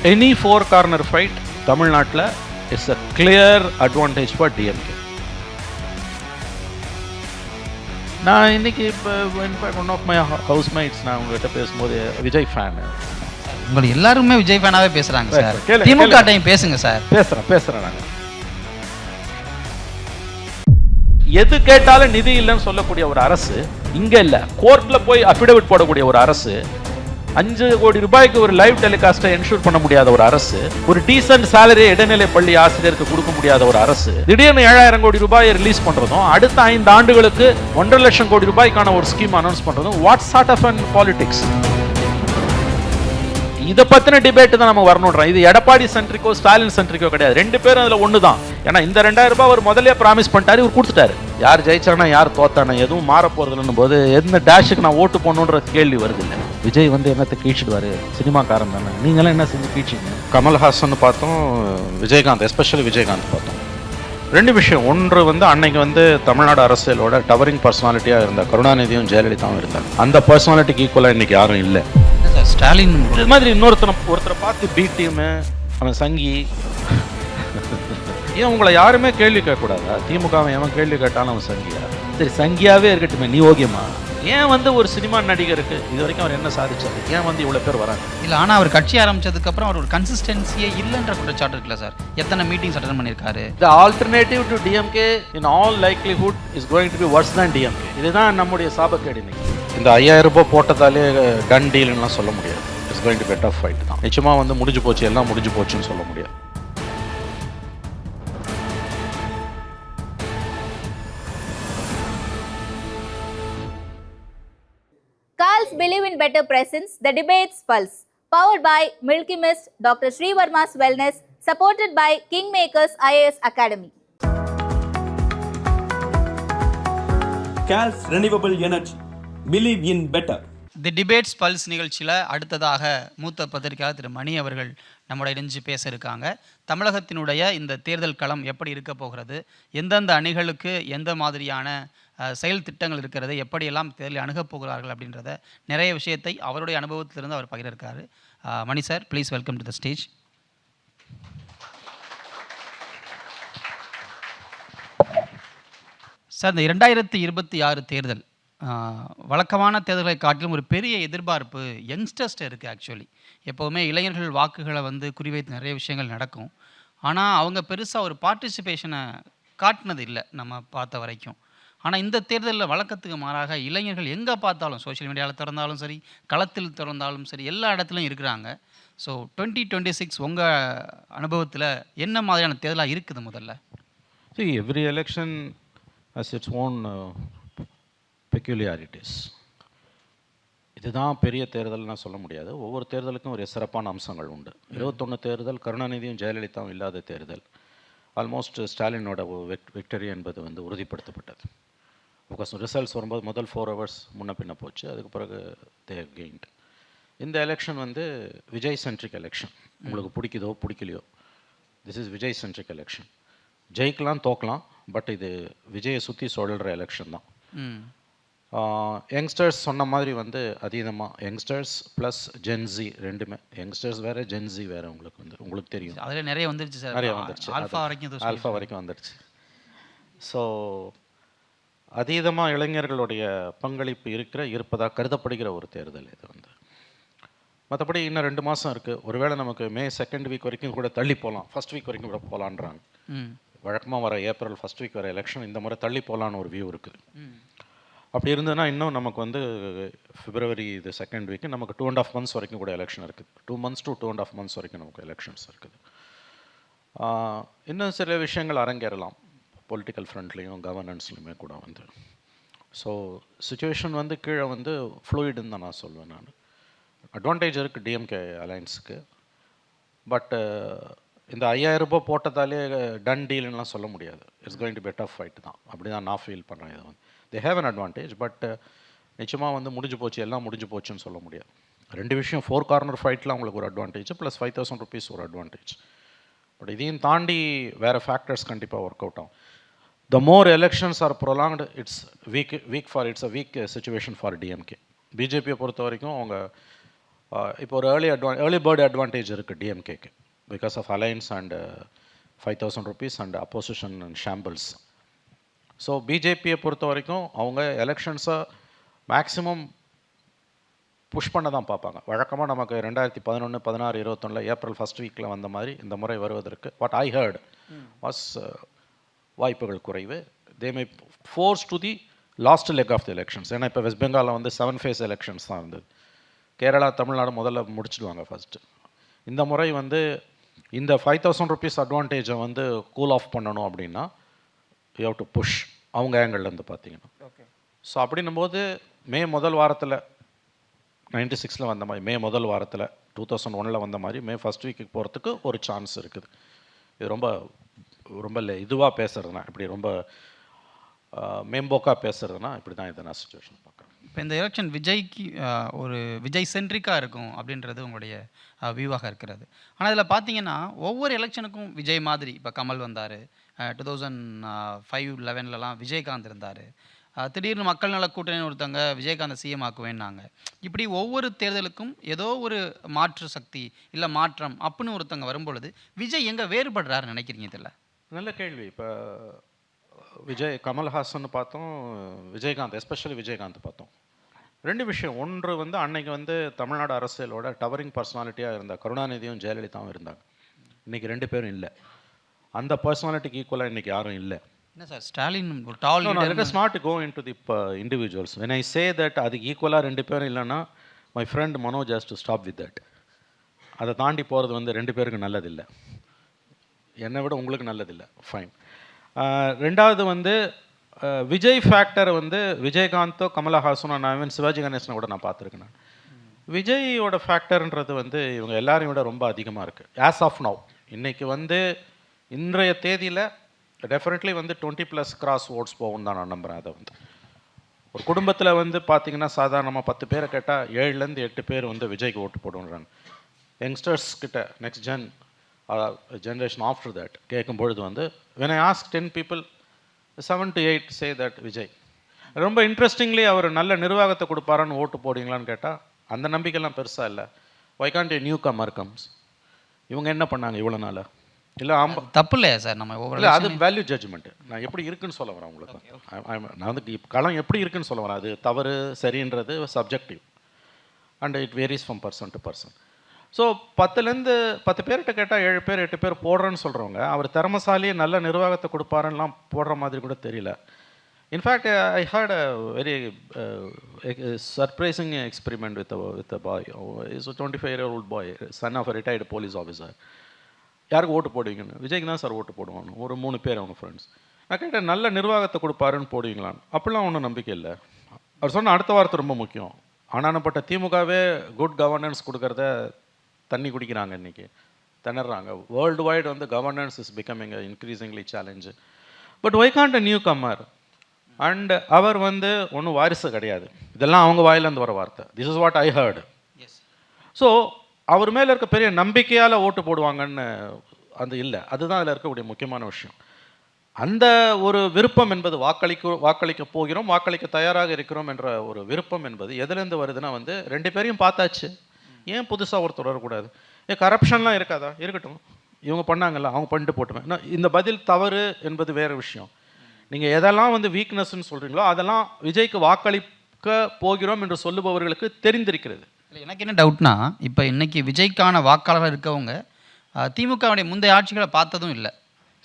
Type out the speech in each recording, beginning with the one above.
Any four corner fight தமிழ்நாட்டில் it's a clear advantage for DMK. நான் இன்னைக்கு இப்போ in fact one of my housemates நான் உங்ககிட்ட பேசும்போது விஜய் ஃபேன். உங்களை எல்லாருமே விஜய் ஃபேனாவே பேசுறாங்க சார். கேளுங்க, திமுக டைம் பேசுங்க சார். பேசுறேன் நாங்கள். எது கேட்டாலும் நிதி இல்லைன்னு சொல்லக்கூடிய ஒரு அரசு இங்க இல்ல, கோர்ட்ல போய் அபிடவிட் போடக்கூடிய ஒரு அரசு, 5 கோடி ரூபாய்க்கு ஒரு லைவ் டெலிகாஸ்ட்டை என்ஷூர் பண்ண முடியாத ஒரு அரசு, ஒரு டீசன்ட் சேலரி இடைநிலை பள்ளி ஆசிரியருக்கு கொடுக்க முடியாத ஒரு அரசு, திடீர்னு 7000 கோடி ரூபாயை ரிலீஸ் பண்றதும் அடுத்த 5 ஆண்டுகளுக்கு 1.5 லட்சம் கோடி ரூபாய்க்கான ஒரு ஸ்கீம் அனௌன்ஸ் பண்றதும் what sort of an politics? இதை பத்தின டிபேட் தான் நம்ம வரணும்ன்றோம். இது எடப்பாடி சென்ட்ரிக்கோ ஸ்டாலின் சென்ட்ரிக்கோ கிடையாது. 2 பேரும் அதுல ஒன்று தான். ஏன்னா இந்த 2000 ரூபாய் அவர் முதல்ல ப்ராமிஸ் பண்ணிட்டாரு, இவர் கொடுத்துட்டாரு. யார் ஜெயிச்சானா யார் தோத்தானா எதுவும் மாற போறதுன்னு போது எந்த டேஷுக்கு நான் ஓட்டு போடணுன்ற கேள்வி வருது இல்லை. விஜய் என்னத்தை கீழ்ச்சிடுவாரு, சினிமாக்காரன் தானே, நீங்களாம் என்ன செஞ்சு கீழ்ச்சிங்க? கமல்ஹாசன் பார்த்தோம், விஜயகாந்த், எஸ்பெஷலி விஜயகாந்த் பார்த்தோம். 2 விஷயம். ஒன்று அன்னைக்கு தமிழ்நாடு அரசியலோட டவரிங் பர்சனாலிட்டியாக இருந்த கருணாநிதியும் ஜெயலலிதாவும் இருந்தாங்க. அந்த பர்சனாலிட்டிக்கு ஈக்குவலாக இன்னைக்கு யாரும் இல்லை. ஸ்டாலின் இது மாதிரி ஒருத்தரை பார்த்து பி டீம் அவன் சங்கி ஏன் உங்களை யாருமே கேள்வி கேட்கக்கூடாதா? திமுக எவன் கேள்வி கேட்டாலும் அவன் சங்கியா? சரி, சங்கியாவே இருக்கட்டுமே, நீ ஓகேமா? ஏன் ஒரு சினிமா நடிகருக்கு இது வரைக்கும் அவர் என்ன சாதிச்சாரு? ஏன் இவ்வளோ பேர் வராங்க? இல்லை, ஆனால் அவர் கட்சி ஆரம்பிச்சதுக்கு அப்புறம் அவர் ஒரு கன்சிஸ்டன்சியே இல்லைன்ற குற்றச்சாட்டு இருக்குல்ல சார். எத்தனை மீட்டிங்ஸ் அட்டெண்ட் பண்ணியிருக்காரு? The alternative to DMK in all likelihood is going to be worse than DMK. இதுதான் நம்முடைய சாபக்கேடு. இன்னைக்கு இந்த 5000 ரூபாய் போட்டதாலே டன் டீல்னுலாம் சொல்ல முடியாது. It's going to B tough fight தான். நிச்சயமாக முடிஞ்சு போச்சு, எல்லாம் முடிஞ்சு போச்சுன்னு சொல்ல முடியாது. Carls believe in better presence. The debates pulse. Powered by Milky Mist, Dr. Sri Verma's Wellness. Supported by Kingmakers IAS Academy. Carls Renewable Energy. Believe in better. The debates pulse நிகழ்ச்சியில் அடுத்ததாக மூத்த பத்திரிகையாளர் திரு மணி அவர்கள் நம்மளோட இணைஞ்சு பேச இருக்காங்க. தமிழகத்தினுடைய இந்த தேர்தல் களம் எப்படி இருக்க போகிறது, எந்தெந்த அணிகளுக்கு எந்த மாதிரியான செயல் திட்டங்கள் இருக்கிறது, எப்படியெல்லாம் தேர்தலை அணுகப் போகிறார்கள் அப்படின்றத நிறைய விஷயத்தை அவருடைய அனுபவத்திலிருந்து அவர் பகிர்ந்திருக்காரு. Mani sir, please welcome to the stage. Sir, இந்த 2026 தேர்தல் வழக்கமான தேர்தல்களை காட்டிலும் ஒரு பெரிய எதிர்பார்ப்பு யங்ஸ்டர்ஸ்ட்டு இருக்குது. ஆக்சுவலி எப்போவுமே இளைஞர்கள் வாக்குகளை குறிவைத்து நிறைய விஷயங்கள் நடக்கும். ஆனால் அவங்க பெருசாக ஒரு பார்ட்டிசிபேஷனை காட்டினது இல்லை நம்ம பார்த்த வரைக்கும். ஆனால் இந்த தேர்தலில் வழக்கத்துக்கு மாறாக இளைஞர்கள் எங்கே பார்த்தாலும், சோஷியல் மீடியாவில் திறந்தாலும் சரி, களத்தில் திறந்தாலும் சரி, எல்லா இடத்துலையும் இருக்கிறாங்க. ஸோ 2026 உங்கள் அனுபவத்தில் என்ன மாதிரியான தேர்தலாக இருக்குது? முதல்ல every election has its own peculiarities. இதுதான் பெரிய தேர்தல்னா சொல்ல முடியாது. ஒவ்வொரு தேர்தலுக்கும் ஒரு சிறப்பான அம்சங்கள் உண்டு. 21 தேர்தல் கருணாநிதியும் ஜெயலலிதாவும் இல்லாத தேர்தல். ஆல்மோஸ்ட் ஸ்டாலினோட விக்டரி என்பது உறுதிப்படுத்தப்பட்டது. பிகாஸ் ரிசல்ட்ஸ் வரும்போது முதல் 4 hours முன்ன பின்ன போச்சு. அதுக்கு பிறகு தே கெயின்ட். இந்த எலெக்ஷன் விஜய் சென்ட்ரிக் எலெக்ஷன். உங்களுக்கு பிடிக்குதோ பிடிக்கலையோ, this is Vijay centric election. ஜெயிக்கலாம் தோக்கலாம், பட் இது விஜயை சுற்றி சொல்கிற எலெக்ஷன் தான். யங்ஸ்டர்ஸ் சொன்ன மாதிரி அதீதமாக யங்ஸ்டர்ஸ் ப்ளஸ் ஜென்ஸி ரெண்டுமே. யங்ஸ்டர்ஸ் வேறு, ஜென்ஸி வேறு. உங்களுக்கு தெரியும், அதில் நிறைய வந்துருச்சு சார். நிறைய வந்துருச்சு. ஆல்ஃபா வரைக்கும் வந்துடுச்சு. ஸோ அதீதமாக இளைஞர்களுடைய பங்களிப்பு இருப்பதாக கருதப்படுகிற ஒரு தேர்தல் இது. மற்றபடி இன்னும் 2 மாதம் இருக்குது. ஒருவேளை நமக்கு மே 2nd வீக் வரைக்கும் கூட தள்ளி போகலாம், 1st வீக் வரைக்கும் கூட போகலான்றாங்க. வழக்கமாக வர ஏப்ரல் 1st வீக் வர எலெக்ஷன் இந்த முறை தள்ளி போகலான்னு ஒரு வியூ இருக்குது. அப்படி இருந்ததுன்னா இன்னும் நமக்கு பிப்ரவரி இது 2nd வீக்கு நமக்கு 2.5 months வரைக்கும் கூட எலெக்ஷன் இருக்குது. 2 months to 2.5 months வரைக்கும் நமக்கு எலெக்ஷன்ஸ் இருக்குது. இன்னும் சில விஷயங்கள் அரங்கேறலாம் பொலிட்டிக்கல் ஃப்ரண்ட்லேயும் கவர்னன்ஸ்லையுமே கூட ஸோ சுச்சுவேஷன் கீழே ஃப்ளூயிடுன்னு தான் நான் சொல்வேன். நான் அட்வான்டேஜ் இருக்குது டிஎம்கே அலையன்ஸுக்கு. பட் இந்த 5000 ரூபாய் போட்டதாலே டன் டீல்னுலாம் சொல்ல முடியாது. It's going to B tough fight தான். அப்படி தான் நான் ஃபீல் பண்ணுறேன். இதை they have an advantage. But நிச்சயமாக முடிஞ்சு போச்சு, எல்லாம் முடிஞ்சு போச்சுன்னு சொல்ல முடியாது. 2 விஷயம், 4 கார்னர் ஃபைட்டில் அவங்களுக்கு ஒரு அட்வான்டேஜ் ப்ளஸ் 5000 rupees ஒரு அட்வான்டேஜ். பட் இதையும் தாண்டி வேறு ஃபேக்டர்ஸ் கண்டிப்பாக ஒர்க் அவுட் ஆகும். The more elections are prolonged, it's weak for it's a weak situation for DMK. பிஜேபியை பொறுத்த வரைக்கும் அவங்க இப்போ ஒரு ஏர்லி பேர்டு அட்வான்டேஜ் இருக்குது டிஎம்கேக்கு because of alliance and 5,000 rupees and opposition and shambles. So பிஜேபியை பொறுத்த வரைக்கும் அவங்க எலெக்ஷன்ஸை மேக்ஸிமம் புஷ் பண்ண தான் பார்ப்பாங்க. வழக்கமாக நமக்கு 2011, 16, 21 ஏப்ரல் ஃபஸ்ட் வீக்கில் வந்த மாதிரி இந்த முறை வருவதற்கு வாட் ஐ ஹர்ட் வாஸ் வாய்ப்புகள் குறைவு. They may force to the last leg of the elections. ஏன்னா இப்போ வெஸ்ட் பெங்காலில் வந்து 7 phase எலெக்ஷன்ஸ் தான் இருந்தது. கேரளா, தமிழ்நாடு முதல்ல முடிச்சிடுவாங்க ஃபஸ்ட்டு. இந்த முறை வந்து இந்த 5,000 rupees அட்வான்டேஜை வந்து கூல் ஆஃப் பண்ணணும் அப்படின்னா யூ ஹவ் டு புஷ் அவங்க ஆங்கிள்லேருந்து பார்த்தீங்கன்னா. ஸோ அப்படின்னும்போது மே முதல் வாரத்தில் 96 வந்த மாதிரி, மே முதல் வாரத்தில் 2001 வந்த மாதிரி மே ஃபஸ்ட் வீக்கு போகிறதுக்கு ஒரு சான்ஸ் இருக்குது. இது ரொம்ப ரொம்ப இதுவாக பேசுகிறதுனா இப்படி ரொம்ப மேம்போக்காக பேசுகிறதுனா இப்படி தான் இதை நான் சுச்சுவேஷன் பார்க்குறேன். இப்போ இந்த எலெக்ஷன் விஜய்க்கு ஒரு விஜய் சென்ட்ரிக்காக இருக்கும் அப்படின்றது உங்களுடைய வியூவாக இருக்கிறது. ஆனால் இதில் பார்த்தீங்கன்னா ஒவ்வொரு எலெக்ஷனுக்கும் விஜய் மாதிரி இப்போ கமல் வந்தார், 2005-11 விஜயகாந்த் இருந்தார், திடீர்னு மக்கள் நல கூட்டணி ஒருத்தங்க விஜயகாந்த் சிஎம் ஆக்குவேன்னாங்க. இப்படி ஒவ்வொரு தேர்தலுக்கும் ஏதோ ஒரு மாற்று சக்தி இல்லை மாற்றம் அப்படின்னு ஒருத்தங்க வரும்பொழுது விஜய் எங்கே வேறுபடுறாருன்னு நினைக்கிறீங்க? இதில் நல்ல கேள்வி. இப்போ கமல்ஹாசன் பார்த்தோம், விஜயகாந்த், எஸ்பெஷலி விஜயகாந்த் பார்த்தோம். 2 விஷயம். ஒன்று வந்து அன்னைக்கு வந்து தமிழ்நாடு அரசியலோட டவரிங் பர்சனாலிட்டியாக இருந்த கருணாநிதியும் ஜெயலலிதாவும் இருந்தாங்க. இன்றைக்கி 2 பேரும் இல்லை. அந்த பர்சனாலிட்டிக்கு ஈக்குவலாக இன்றைக்கி யாரும் இல்லை. என்ன சார் ஸ்டாலின் ஒரு டால் let us not go into the individuals. When I say that அதுக்கு ஈக்குவலாக 2 பேரும் இல்லைன்னா my friend Manoj has to stop with that. அதை தாண்டி போகிறது வந்து 2 பேருக்கு நல்லதில்லை, என்னை விட உங்களுக்கு நல்லதில்லை. ஃபைன். ரெண்டாவது வந்து விஜய் ஃபேக்டர் வந்து விஜயகாந்தோ கமலஹாசனோ, நான் ஈவன் சிவாஜி கணேசனை கூட நான் பார்த்துருக்கேன். நான் விஜயோட ஃபேக்டர்ன்றது வந்து இவங்க எல்லாரையும் விட ரொம்ப அதிகமாக இருக்குது ஆஸ் ஆஃப் நவ். இன்றைக்கி வந்து இன்றைய தேதியில் டெஃபினெட்லி வந்து 20+ கிராஸ் ஓட்ஸ் போகும் தான் நான் நம்புகிறேன். அதை வந்து ஒரு குடும்பத்தில் வந்து பார்த்திங்கன்னா சாதாரணமாக 10 பேரை கேட்டால் 7லேருந்து 8 பேர் வந்து விஜய்க்கு ஓட்டு போடுன்றாங்க. யங்ஸ்டர்ஸ் கிட்ட நெக்ஸ்ட் ஜென்ரேஷன் ஆஃப்டர் தட் கேட்கும்பொழுது வந்து when I ask 10 people, 7 to 8 say that Vijay. ரொம்ப இன்ட்ரெஸ்டிங்லி அவர் நல்ல நிர்வாகத்தை கொடுப்பாரான்னு ஓட்டு போடுவீங்களான்னு கேட்டால் அந்த நம்பிக்கைலாம் பெருசாக இல்லை. why can't a newcomer comes? இவங்க என்ன பண்ணாங்க இவ்வளோ நாள்? இல்லை தப்பு இல்லையா சார்? நம்ம இல்லை, அது வேல்யூ ஜட்ஜ்மெண்ட்டு. நான் எப்படி இருக்குன்னு சொல்ல வரேன் உங்களுக்கு. நான் வந்து களம் எப்படி இருக்குன்னு சொல்ல வரேன். அது தவறு சரின்றது subjective and it varies from person to person. So 10 பேர்கிட்ட கேட்டால் 7 பேர் 8 பேர் போடுறேன்னு சொல்கிறவங்க அவர் திறமசாலியே நல்ல நிர்வாகத்தை கொடுப்பாருன்னெலாம் போடுற மாதிரி கூட தெரியல. In fact I had a very surprising experiment with a boy. Is 25-year-old boy, son of a retired police officer. யாருக்கு ஓட்டு போடுவீங்கன்னு? விஜய்க்கு தான் சார் ஓட்டு போடுவாங்க. ஒரு 3 பேர் அவங்க ஃப்ரெண்ட்ஸ். நான் கேட்டேன், நல்ல நிர்வாகத்தை கொடுப்பாருன்னு போடுவீங்களான்னு. அப்படிலாம் ஒன்றும் நம்பிக்கை இல்லை. அவர் சொன்ன அடுத்த வார்த்தை ரொம்ப முக்கியம். ஆனானப்பட்ட திமுகவே குட் கவர்னன்ஸ் கொடுக்கறத தண்ணி குடிக்கிறாங்க, இன்றைக்கி திணறாங்க. வேர்ல்டு வைடு வந்து governance is becoming increasingly challenge. But why can't a newcomer? And அவர் வந்து ஒன்றும் வாரிசு கிடையாது. இதெல்லாம் அவங்க வாயிலேருந்து வர வார்த்தை. This is what I heard. So அவர் மேலே இருக்க பெரிய நம்பிக்கையால் ஓட்டு போடுவாங்கன்னு அது இல்லை. அதுதான் அதில் இருக்கக்கூடிய முக்கியமான விஷயம். அந்த ஒரு விருப்பம் என்பது வாக்களிக்க போகிறோம், வாக்களிக்க தயாராக இருக்கிறோம் என்ற ஒரு விருப்பம் என்பது எதுலேருந்து வருதுன்னா வந்து 2 பேரையும் பார்த்தாச்சு, ஏன் புதுசாக ஒருத்தர் வரக்கூடாது? கரப்ஷன்லாம் இருக்காதா? இருக்கட்டும், இவங்க பண்ணாங்கல்ல, அவங்க பண்ணிட்டு போட்டுமே. இந்த பதில் தவறு என்பது வேறு விஷயம். நீங்கள் எதெல்லாம் வந்து வீக்னஸ்ன்னு சொல்கிறீங்களோ அதெல்லாம் விஜய்க்கு வாக்களிக்க போகிறோம் என்று சொல்லுபவர்களுக்கு தெரிந்திருக்கிறது. எனக்கு என்ன டவுட்னா, இப்போ இன்றைக்கி விஜய்க்கான வாக்காளர்கள் இருக்கவங்க திமுகவுடைய முந்தைய ஆட்சிகளை பார்த்ததும் இல்லை.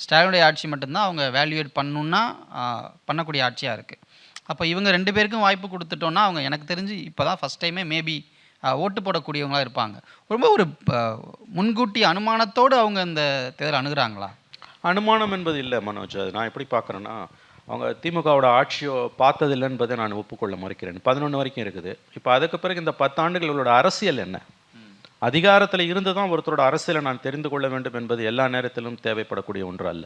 ஸ்டாலினுடைய ஆட்சி மட்டும்தான் அவங்க வேல்யூவேட் பண்ணணுன்னா பண்ணக்கூடிய ஆட்சியாக இருக்குது. அப்போ இவங்க 2 பேருக்கும் வாய்ப்பு கொடுத்துட்டோன்னா அவங்க எனக்கு தெரிஞ்சு இப்போ தான் ஃபஸ்ட் டைமே மேபி ஓட்டு போடக்கூடியவங்களாக இருப்பாங்க. ரொம்ப ஒரு முன்கூட்டி அனுமானத்தோடு அவங்க இந்த தேர்தல் அணுகிறாங்களா? அனுமானம் என்பது இல்லை மனோஜ். அது நான் எப்படி பார்க்குறேன்னா, அவங்க திமுகவோட ஆட்சியோ பார்த்ததில்லை என்பதை நான் ஒப்புக்கொள்ள மறுக்கிறேன். 11 வரைக்கும் இருக்குது. இப்போ அதுக்கு பிறகு இந்த 10 ஆண்டுகளோட அரசியல் என்ன? அதிகாரத்தில் இருந்து தான் ஒருத்தரோட அரசியலை நான் தெரிந்து கொள்ள வேண்டும் என்பது எல்லா நேரத்திலும் தேவைப்படக்கூடிய ஒன்று அல்ல.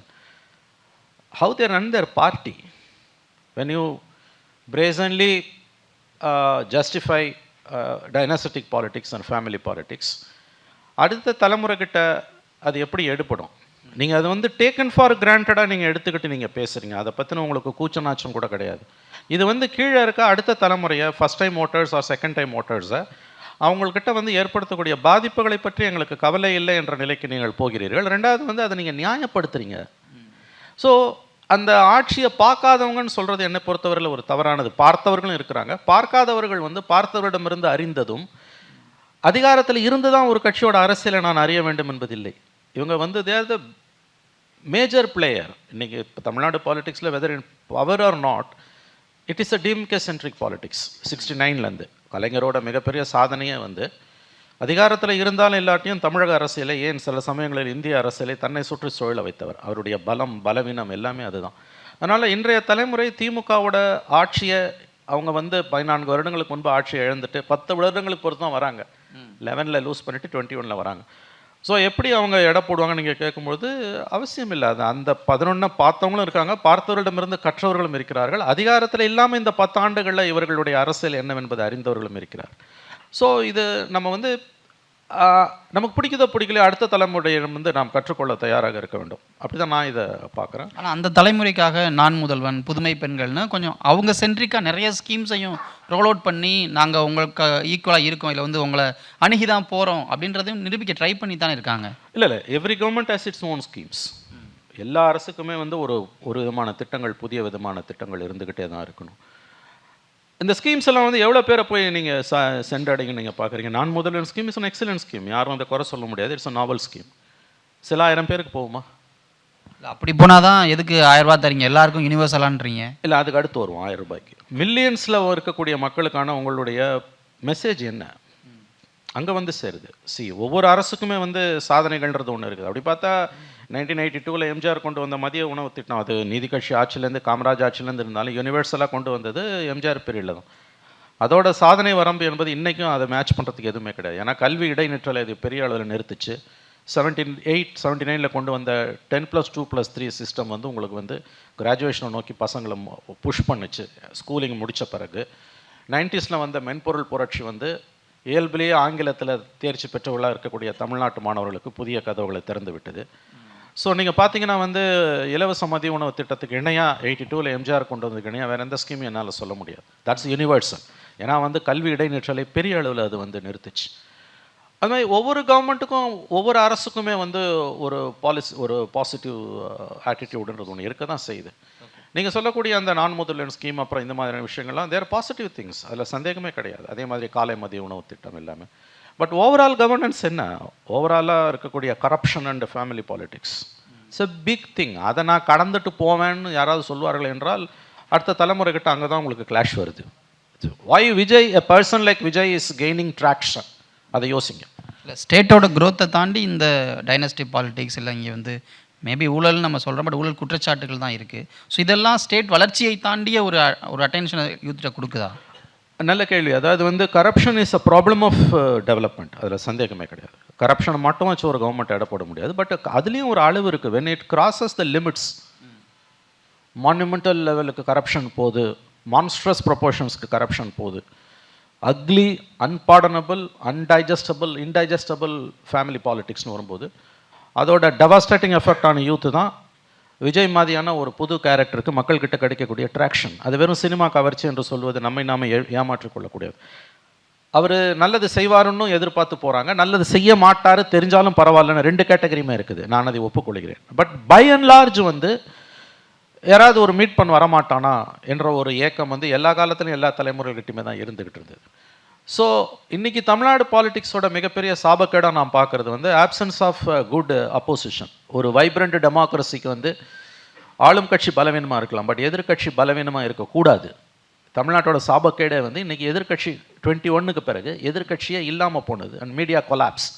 How they run there party. When you brazenly justify dynastic politics and family politics, அடுத்த தலைமுறைக்கிட்ட அது எப்படி எடுப்படும்? நீங்கள் அது வந்து டேக்கன் ஃபார் கிராண்டடாக நீங்கள் எடுத்துக்கிட்டு நீங்கள் பேசுகிறீங்க. அதை பற்றின உங்களுக்கு கூச்சநாச்சம் கூட கிடையாது. இது வந்து கீழே இருக்க அடுத்த தலைமுறையை, first time voters or second time ஓட்டர்ஸை அவங்கக்கிட்ட வந்து ஏற்படுத்தக்கூடிய பாதிப்புகளை பற்றி எங்களுக்கு கவலை இல்லை என்ற நிலைக்கு நீங்கள் போகிறீர்கள். ரெண்டாவது வந்து அதை நீங்கள் நியாயப்படுத்துறீங்க. ஸோ அந்த ஆட்சியை பார்க்காதவங்கன்னு சொல்கிறது என்னை பொறுத்தவரையில் ஒரு தவறானது. பார்த்தவர்களும் இருக்கிறாங்க. பார்க்காதவர்கள் வந்து பார்த்தவரிடமிருந்து அறிந்ததும் அதிகாரத்தில் இருந்து தான் ஒரு கட்சியோட அரசியலை நான் அறிய வேண்டும் என்பதில்லை. இவங்க வந்து தேர் த மேஜர் பிளேயர். இன்றைக்கி இப்போ தமிழ்நாடு பாலிடிக்ஸில் whether in power or not, it is a DMK centric politics. 69லேருந்து கலைஞரோட மிகப்பெரிய சாதனையே வந்து அதிகாரத்தில் இருந்தாலும் இல்லாட்டியும் தமிழக அரசியலை, ஏன் சில சமயங்களில் இந்திய அரசியலை தன்னை சுற்றி சூழல வைத்தவர். அவருடைய பலம் பலவீனம் எல்லாமே அதுதான். அதனால் இன்றைய தலைமுறை திமுகவோட ஆட்சியை அவங்க வந்து 14 வருடங்களுக்கு முன்பு ஆட்சியை இழந்துட்டு 10 வருடங்களுக்கு பொறுத்து தான் வராங்க. 11ல் லூஸ் பண்ணிவிட்டு 21ல் வராங்க. ஸோ எப்படி அவங்க எடை போடுவாங்க நீங்கள் கேட்கும்பொழுது அவசியம் இல்லை. அது அந்த 11 பார்த்தவங்களும் இருக்காங்க, பார்த்தவர்களிடமிருந்து கற்றவர்களும் இருக்கிறார்கள். அதிகாரத்தில் இல்லாமல் இந்த 10 ஆண்டுகளில் இவர்களுடைய அரசியல் என்னவென்பதை அறிந்தவர்களும் இருக்கிறார். ஸோ இது நம்ம வந்து நமக்கு பிடிக்குதோ பிடிக்கலையோ அடுத்த தலைமுறையிடம் வந்து நாம் கற்றுக்கொள்ள தயாராக இருக்க வேண்டும். அப்படி தான் நான் இதை பார்க்குறேன். ஆனால் அந்த தலைமுறைக்காக நான் முதல்வன், புதுமை பெண்கள்னு கொஞ்சம் அவங்க சென்ட்ரிக்காக நிறைய ஸ்கீம்ஸையும் ரோல் அவுட் பண்ணி நாங்கள் உங்களுக்கு ஈக்குவலாக இருக்கோம், இல்லை வந்து உங்களை அணுகி தான் போகிறோம் அப்படின்றதையும் நிரூபிக்க ட்ரை பண்ணி தானே இருக்காங்க. இல்லை every government has its own schemes. எல்லா அரசுக்குமே வந்து ஒரு விதமான திட்டங்கள், புதிய விதமான திட்டங்கள் இருந்துக்கிட்டே தான் இருக்கணும். இந்த ஸ்கீம்ஸ் எல்லாம் வந்து எவ்வளோ பேரை போய் நீங்கள் சென்றடைங்க நீங்கள் பார்க்குறீங்க. Naan Mudhalvan scheme is an excellent scheme, யாரும் அதை குறை சொல்ல முடியாது. It's a novel scheme. சில 1000 பேருக்கு போகுமா? அப்படி போனால் தான் எதுக்கு 1000 ரூபா தரீங்க, எல்லாருக்கும் யூனிவர்சலான்றீங்க. இல்லை அதுக்கு அடுத்து வருவோம் 1000 ரூபாய்க்கு. மில்லியன்ஸில் இருக்கக்கூடிய மக்களுக்கான உங்களுடைய மெசேஜ் என்ன அங்கே வந்து சேருது. ஒவ்வொரு அரசுக்குமே வந்து சாதனைகள்ன்றது ஒன்று இருக்குது. அப்படி பார்த்தா 1982ல் எம்ஜிஆர் கொண்டு வந்த மதிய உணவு திட்டம், அது நீதி கட்சி ஆட்சியிலேருந்து காமராஜ் ஆட்சியிலேருந்து இருந்தாலும் யூனிவர்சலாக கொண்டு வந்தது எம்ஜிஆர் பீரியடில் தான். அதோட சாதனை வரம்பு என்பது இன்றைக்கும் அதை மேட்ச் பண்ணுறதுக்கு எதுவுமே கிடையாது. ஏன்னா கல்வி இடைநிற்றலை அது பெரிய அளவில் நிறுத்துச்சு. 79 கொண்டு வந்த 10+2+3 சிஸ்டம் வந்து உங்களுக்கு வந்து கிராஜுவேஷனை நோக்கி பசங்களை புஷ் பண்ணுச்சு ஸ்கூலிங் முடித்த பிறகு. 90ஸ்ல வந்த மென்பொருள் புரட்சி வந்து இயல்பிலேயே ஆங்கிலத்தில் தேர்ச்சி பெற்றவர்களாக இருக்கக்கூடிய தமிழ்நாட்டு மாணவர்களுக்கு புதிய கதவுகளை திறந்து விட்டது. ஸோ நீங்கள் பார்த்தீங்கன்னா வந்து இலவச மதிய உணவு திட்டத்துக்கு இணையாக 82ல் எம்ஜிஆர் கொண்டு வந்ததுக்கு இணையாக வேறு எந்த ஸ்கீமும் என்னால் சொல்ல முடியாது. That's universal. ஏன்னா வந்து கல்வி இடைநிற்றலை பெரிய அளவில் அது வந்து நிறுத்துச்சு. அது மாதிரி ஒவ்வொரு கவர்மெண்ட்டுக்கும் ஒவ்வொரு அரசுக்குமே வந்து ஒரு பாசிட்டிவ் ஆட்டிடியூடுன்றது ஒன்று இருக்க தான் செய்யுது. நீங்கள் சொல்லக்கூடிய அந்த நான் முதல்வன் ஸ்கீம் அப்புறம் இந்த மாதிரியான விஷயங்கள்லாம் தேர் பாசிட்டிவ் திங்ஸ், அதில் சந்தேகமே கிடையாது. அதே மாதிரி காலை மதிய உணவு திட்டம் எல்லாமே. பட் ஓவரால் கவர்னன்ஸ் என்ன, ஓவராலாக இருக்கக்கூடிய corruption and family politics it's a big thing. அதை நான் கடந்துட்டு போவேன்னு யாராவது சொல்வார்கள் என்றால் அடுத்த தலைமுறைக்கிட்ட அங்கே தான் உங்களுக்கு கிளாஷ் வருது. Why Vijay, a person like Vijay is gaining traction, அதை யோசிங்க. இல்லை ஸ்டேட்டோட க்ரோத்தை தாண்டி இந்த டைனஸ்டி பாலிடிக்ஸ் இல்லை இங்கே வந்து மேபி ஊழல்னு நம்ம சொல்கிறோம், பட் ஊழல் குற்றச்சாட்டுகள் தான் இருக்குது. ஸோ இதெல்லாம் ஸ்டேட் வளர்ச்சியை தாண்டிய ஒரு அட்டென்ஷனை யூத்கிட்ட கொடுக்குதா? நல்ல கேள்வி. அதாவது வந்து corruption is a problem of development, அதில் சந்தேகமே கிடையாது. கரப்ஷனை மட்டும் வச்சு ஒரு கவர்மெண்ட் எடை போட முடியாது. பட் அதுலேயும் ஒரு அளவு இருக்குது. When it crosses the limits, monumental லெவலுக்கு கரப்ஷன் போகுது, மான்ஸ்ட்ரஸ் ப்ரொபோர்ஷன்ஸ்க்கு கரப்ஷன் போகுது, அக்லி, அன்பார்டனபிள், இன்டைஜஸ்டபிள் ஃபேமிலி பாலிடிக்ஸ்னு வரும்போது அதோட டெவாஸ்டேட்டிங் எஃபெக்ட் ஆன யூத்து தான் விஜய் மாதிரியான ஒரு புது கேரக்டருக்கு மக்கள்கிட்ட கிடைக்கக்கூடிய ட்ராக்ஷன். அது வெறும் சினிமா கவர்ச்சி என்று சொல்வது நம்மை நாம ஏமாற்றிக்கொள்ளக்கூடியது. அவர் நல்லது செய்வாருன்னு எதிர்பார்த்து போகிறாங்க, நல்லது செய்ய மாட்டார் தெரிஞ்சாலும் பரவாயில்லன்னு 2 கேட்டகரியுமே இருக்குது. நான் அதை ஒப்புக்கொள்கிறேன். பட் பை அண்ட் லார்ஜ் வந்து யாராவது ஒரு மீட் பண்ண வரமாட்டானா என்ற ஒரு ஏக்கம் வந்து எல்லா காலத்திலும் எல்லா தலைமுறைகிட்டையுமே தான் இருந்துகிட்டு இருந்தது. ஸோ இன்றைக்கி தமிழ்நாடு பாலிடிக்ஸோட மிகப்பெரிய சாபக்கேடாக நான் பார்க்குறது வந்து ஆப்சன்ஸ் ஆஃப் குட் அப்போசிஷன். ஒரு வைப்ரண்ட் டெமோக்ரஸிக்கு வந்து ஆளும் கட்சி பலவீனமாக இருக்கலாம், பட் எதிர்கட்சி பலவீனமாக இருக்கக்கூடாது. தமிழ்நாட்டோட சாபக்கேடே வந்து இன்றைக்கி எதிர்கட்சி 21க்கு பிறகு எதிர்கட்சியே இல்லாமல் போனது அண்ட் மீடியா கொலாப்ஸ்.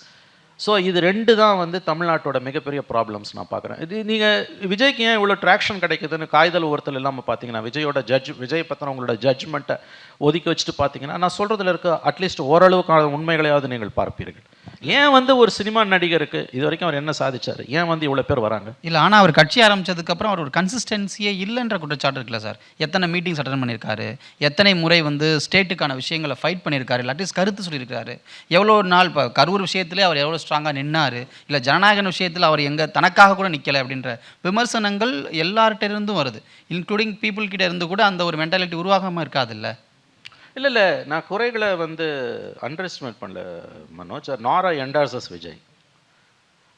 ஸோ இது 2 தான் வந்து தமிழ்நாட்டோட மிகப்பெரிய ப்ராப்ளம்ஸ் நான் பார்க்குறேன். இது நீங்கள் விஜய்க்கு ஏன் இவ்வளோ ட்ராக்ஷன் கிடைக்குதுன்னு காய்தல் ஒருத்தல் இல்லாமல் பார்த்தீங்கன்னா, விஜய் பற்றின உங்களோட ஜட்ஜ்மெண்ட்டை ஒதுக்கி வச்சுட்டு பார்த்தீங்கன்னா, நான் சொல்கிறதுல இருக்க அட்லீஸ்ட் ஓரளவுக்கான உண்மைகளையாவது நீங்கள் பார்ப்பீர்கள். ஏன் வந்து ஒரு சினிமா நடிகருக்கு இது வரைக்கும் அவர் என்ன சாதிச்சார், ஏன் வந்து இவ்வளோ பேர் வராங்க? இல்லை, ஆனால் அவர் கட்சி ஆரம்பித்ததுக்கப்புறம் அவர் ஒரு கன்சிஸ்டன்சியே இல்லைன்ற குற்றச்சாட்டு இருக்குல்ல சார். எத்தனை மீட்டிங்ஸ் அட்டன் பண்ணியிருக்காரு, எத்தனை முறை வந்து ஸ்டேட்டுக்கான விஷயங்களை ஃபைட் பண்ணியிருக்காரு, இல்லாட்டி கருத்து சொல்லியிருக்காரு, எவ்வளோ நாள் இப்போ கரூர் விஷயத்துலேயே அவர் எவ்வளோ ஸ்ட்ராங்காக நின்னார், இல்லை ஜனநாயகன் விஷயத்தில் அவர் எங்கே தனக்காக கூட நிற்கலை அப்படின்ற விமர்சனங்கள் எல்லார்கிட்ட இருந்தும் வருது. இன்க்ளூடிங் பீப்புள் கிட்ட இருந்து கூட அந்த ஒரு மென்டாலிட்டி உருவாகாமல் இருக்காது இல்லை? இல்லை இல்லை, நான் குறைகளை வந்து அண்டர் எஸ்டிமேட் பண்ணல மனோஜ். நாரா என்டார்சஸ் விஜய்.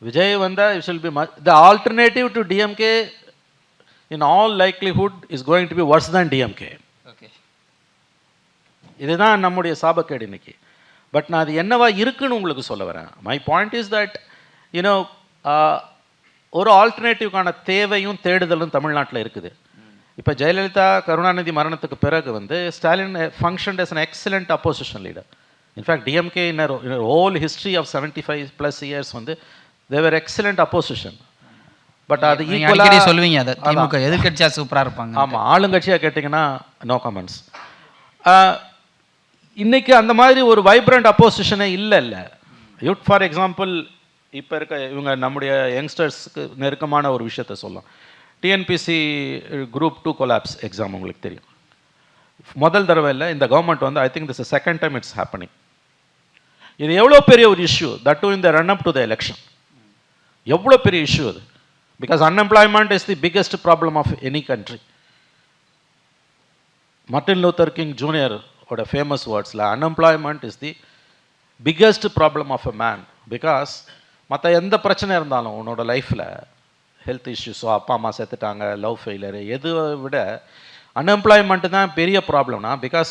விஜய் வந்தால் it will be the alternative to DMK in all likelihood is going to be worse than DMK. Okay, இதுதான் நம்முடைய சாபக்கேடு இன்னைக்கு. பட் நான் அது என்னவா இருக்குன்னு உங்களுக்கு சொல்ல வரேன். My point is that you know ஒரு ஆல்டர்னேட்டிவ்கான தேவையும் தேடுதலும் தமிழ்நாட்டில் இருக்குது. இப்போ ஜெயலலிதா கருணாநிதி மரணத்துக்கு பிறகு வந்து Stalin functioned as an excellent opposition leader. In fact DMK in whole history of 75+ years வந்து they were excellent opposition. But அது நீங்க ஈக்குவலாக அடிக்கடி சொல்லுவீங்க அதை, திமுக எதிர்க்கட்சியாக சூப்பராக இருப்பாங்க. ஆமாம், ஆளுங்கட்சியாக கேட்டிங்கன்னா நோ கமெண்ட்ஸ். இன்னைக்கு அந்த மாதிரி ஒரு வைப்ரண்ட் அப்போசிஷனே இல்லை. யூட் ஃபார் எக்ஸாம்பிள் இப்போ இருக்க இவங்க நம்முடைய யங்ஸ்டர்ஸ்க்கு நெருக்கமான ஒரு விஷயத்த சொல்லலாம். டிஎன்பிசி குரூப் 2 கொலாப்ஸ் எக்ஸாம் உங்களுக்கு தெரியும். முதல் தடவை இல்லை, இந்த கவர்மெண்ட் வந்து I think this second time it's happening. இது எவ்வளோ பெரிய ஒரு issue, that too in the run up to the election. எவ்வளோ பெரிய இஷ்யூ அது. Because unemployment is the biggest problem of any country. Martin Luther King Junior ஓட famous வேர்ட்ஸில் unemployment is the biggest problem of a man. Because மற்ற எந்த பிரச்சனை இருந்தாலும் உன்னோட லைஃப்பில் ஹெல்த் இஷ்யூஸோ, அப்பா அம்மா செத்துட்டாங்க, லவ் ஃபெயிலியரு, எதுவை விட அன்எம்ப்ளாய்மெண்ட்டு தான் பெரிய ப்ராப்ளம்னா. பிகாஸ்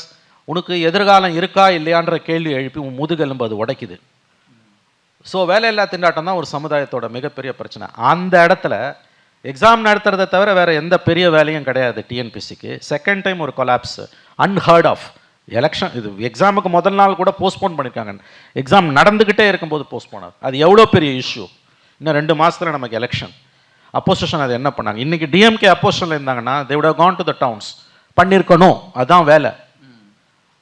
உனக்கு எதிர்காலம் இருக்கா இல்லையான்ற கேள்வி எழுப்பி உன் முதுகெலும்பு அது உடைக்குது. ஸோ வேலையில்லா திண்டாட்டம் தான் ஒரு சமுதாயத்தோட மிகப்பெரிய பிரச்சனை. அந்த இடத்துல எக்ஸாம் நடத்துறதை தவிர வேறு எந்த பெரிய வேலையும் கிடையாது டிஎன்பிசிக்கு. செகண்ட் டைம் ஒரு கொலாப்ஸ், அன்ஹர்ட் ஆஃப். எலெக்ஷன் இது எக்ஸாமுக்கு முதல் நாள் கூட போஸ்ட்போன் பண்ணியிருக்காங்க. எக்ஸாம் நடந்துக்கிட்டே இருக்கும்போது போஸ்ட்போன் ஆகுது. அது எவ்வளோ பெரிய இஷ்யூ. இன்னும் 2 மாதத்தில் நமக்கு எலெக்ஷன். அப்போசிஷன் அது என்ன பண்ணாங்க? இன்றைக்கி டிஎம்கே அப்போசிஷனில் இருந்தாங்கன்னா they would have gone to the towns. பண்ணியிருக்கணும், அதுதான் வேலை.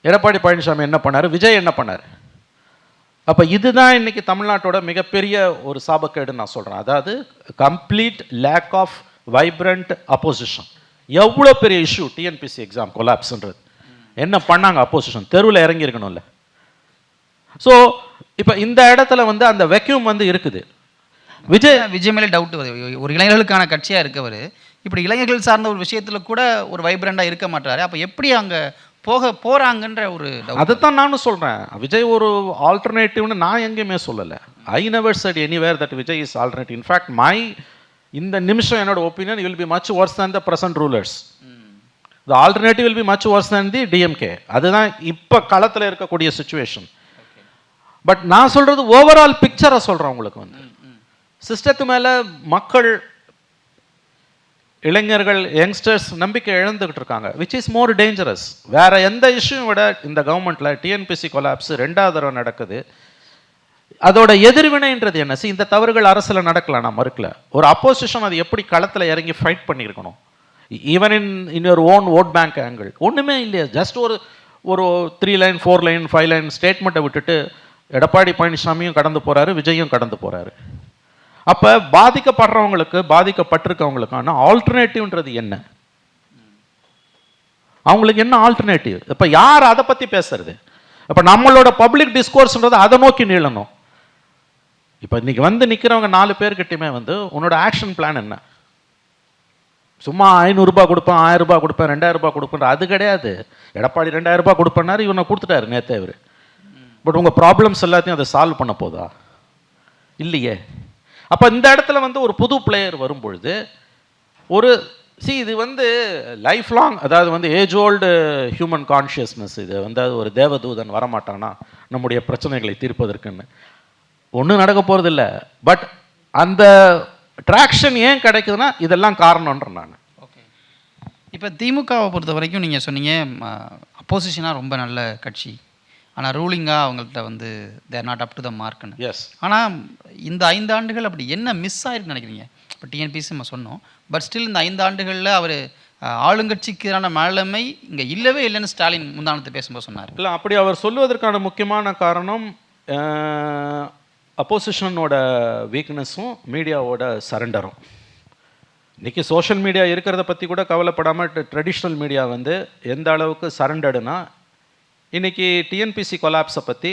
எடப்பாடி பழனிசாமி என்ன பண்ணார், விஜய் என்ன பண்ணார்? அப்போ இதுதான் இன்றைக்கி தமிழ்நாட்டோட மிகப்பெரிய ஒரு சாபக்கேடுன்னு நான் சொல்கிறேன். அதாவது complete lack of vibrant opposition. எவ்வளோ பெரிய இஷ்யூ டிஎன்பிசி எக்ஸாம் கொலாப்ஸ்ன்றது. என்ன பண்ணாங்க அப்போசிஷன்? தெருவில் இறங்கி இருக்கணும்ல. ஸோ இப்போ இந்த இடத்துல வந்து அந்த வெக்யூம் வந்து இருக்குது. விஜய் மேலே டவுட் வருது. ஒரு இளைஞர்களுக்கான கட்சியாக இருக்கவர் இப்படி இளைஞர்கள் சார்ந்த ஒரு விஷயத்தில் கூட ஒரு வைப்ரண்டாக இருக்க மாட்டாரு. அப்போ எப்படி அங்கே போகிறாங்கன்ற ஒரு டவுட். அதைத்தான் நானும் சொல்கிறேன். விஜய் ஒரு ஆல்டர்னேட்டிவ்னு நான் எங்கேயுமே சொல்லலை. I never set anywhere that Vijay is alternative. In fact இந்த நிமிஷம் என்னோட opinion will be much worse than the present rulers. The alternative will be much worse than the DMK. அதுதான் இப்போ களத்தில் இருக்கக்கூடிய சுச்சுவேஷன். பட் நான் சொல்கிறது ஓவரால் பிக்சரை சொல்கிறேன் உங்களுக்கு. வந்து சிஸ்டத்து மேலே மக்கள், இளைஞர்கள், யங்ஸ்டர்ஸ் நம்பிக்கை இழந்துக்கிட்டு இருக்காங்க, விச் இஸ் மோர் டேஞ்சரஸ். வேறு எந்த இஷ்யூவும் விட இந்த கவர்மெண்ட்டில் டிஎன்பிசி கொலாப்ஸ் 2வது தடவை நடக்குது. அதோட எதிர்வினைன்றது என்ன? இந்த தவறுகள் அரசில் நடக்கலாம், நான் மறுக்கல. ஒரு அப்போசிஷன் அது எப்படி களத்தில் இறங்கி ஃபைட் பண்ணியிருக்கணும். Even in your own vote bank angle ஒன்றுமே இல்லையா. ஜஸ்ட் ஒரு 3 லைன் 4 லைன் 5 லைன் ஸ்டேட்மெண்ட்டை விட்டுட்டு எடப்பாடி பழனிசாமியும் கடந்து போகிறாரு, விஜயும் கடந்து போகிறாரு. அப்போ பாதிக்கப்படுறவங்களுக்கு, பாதிக்கப்பட்டிருக்கவங்களுக்கான ஆல்டர்னேட்டிவ்ன்றது என்ன? அவங்களுக்கு என்ன ஆல்டர்னேட்டிவ்? இப்போ யார் அதை பற்றி பேசுறது? இப்போ நம்மளோட பப்ளிக் டிஸ்கோர்ஸ்ன்றது அதை நோக்கி நீளணும். இப்போ இன்றைக்கி வந்து நிற்கிறவங்க 4 பேர்கிட்டையுமே வந்து உன்னோட ஆக்ஷன் பிளான் என்ன? சும்மா 500 ரூபாய் கொடுப்பேன், 1000 ரூபாய் கொடுப்பேன், 2000 ரூபாய் கொடுப்பேன், அது கிடையாது. எடப்பாடி 2000 ரூபாய் கொடுப்பேன்னாரு, இவனை கொடுத்துட்டாரு நேற்றே இவர். பட் உங்கள் ப்ராப்ளம்ஸ் எல்லாத்தையும் அதை சால்வ் பண்ண போதா? இல்லையே. அப்போ இந்த இடத்துல வந்து ஒரு புது பிளேயர் வரும்பொழுது இது வந்து லைஃப் லாங், அதாவது வந்து ஏஜ் ஓல்டு ஹியூமன் கான்ஷியஸ்னஸ். இது வந்து ஒரு தேவதூதன் வரமாட்டானா நம்முடைய பிரச்சனைகளை தீர்ப்பதற்குன்னு. ஒன்றும் நடக்க போகிறது இல்லை. பட் அந்த ட்ராக்ஷன் ஏன் கிடைக்குதுன்னா இதெல்லாம் காரணம்ன்ற நான். ஓகே, இப்போ திமுகவை பொறுத்த வரைக்கும் நீங்கள் சொன்னீங்க அப்போசிஷனாக ரொம்ப நல்ல கட்சி, ஆனால் ரூலிங்காக அவங்கள்ட்ட வந்து they're not up to the மார்க்னு. எஸ். ஆனால் இந்த 5 ஆண்டுகள் அப்படி என்ன மிஸ் ஆயிருக்குன்னு நினைக்கிறீங்க? இப்போ டிஎன்பிசி நம்ம சொன்னோம், பட் ஸ்டில் இந்த 5 ஆண்டுகளில் அவர் ஆளுங்கட்சிக்கான மேலமை இங்கே இல்லவே இல்லைன்னு ஸ்டாலின் முந்தானத்தை பேசும்போது சொன்னார். இல்லை, அப்படி அவர் சொல்லுவதற்கான முக்கியமான காரணம் அப்போசிஷனோட வீக்னஸும் மீடியாவோட சரண்டரும். இன்றைக்கி சோஷியல் மீடியா இருக்கிறத பற்றி கூட கவலைப்படாமல் ட்ரெடிஷ்னல் மீடியா வந்து எந்த அளவுக்கு சரண்டடுனா, இன்றைக்கி டிஎன்பிசி கொலாப்ஸை பற்றி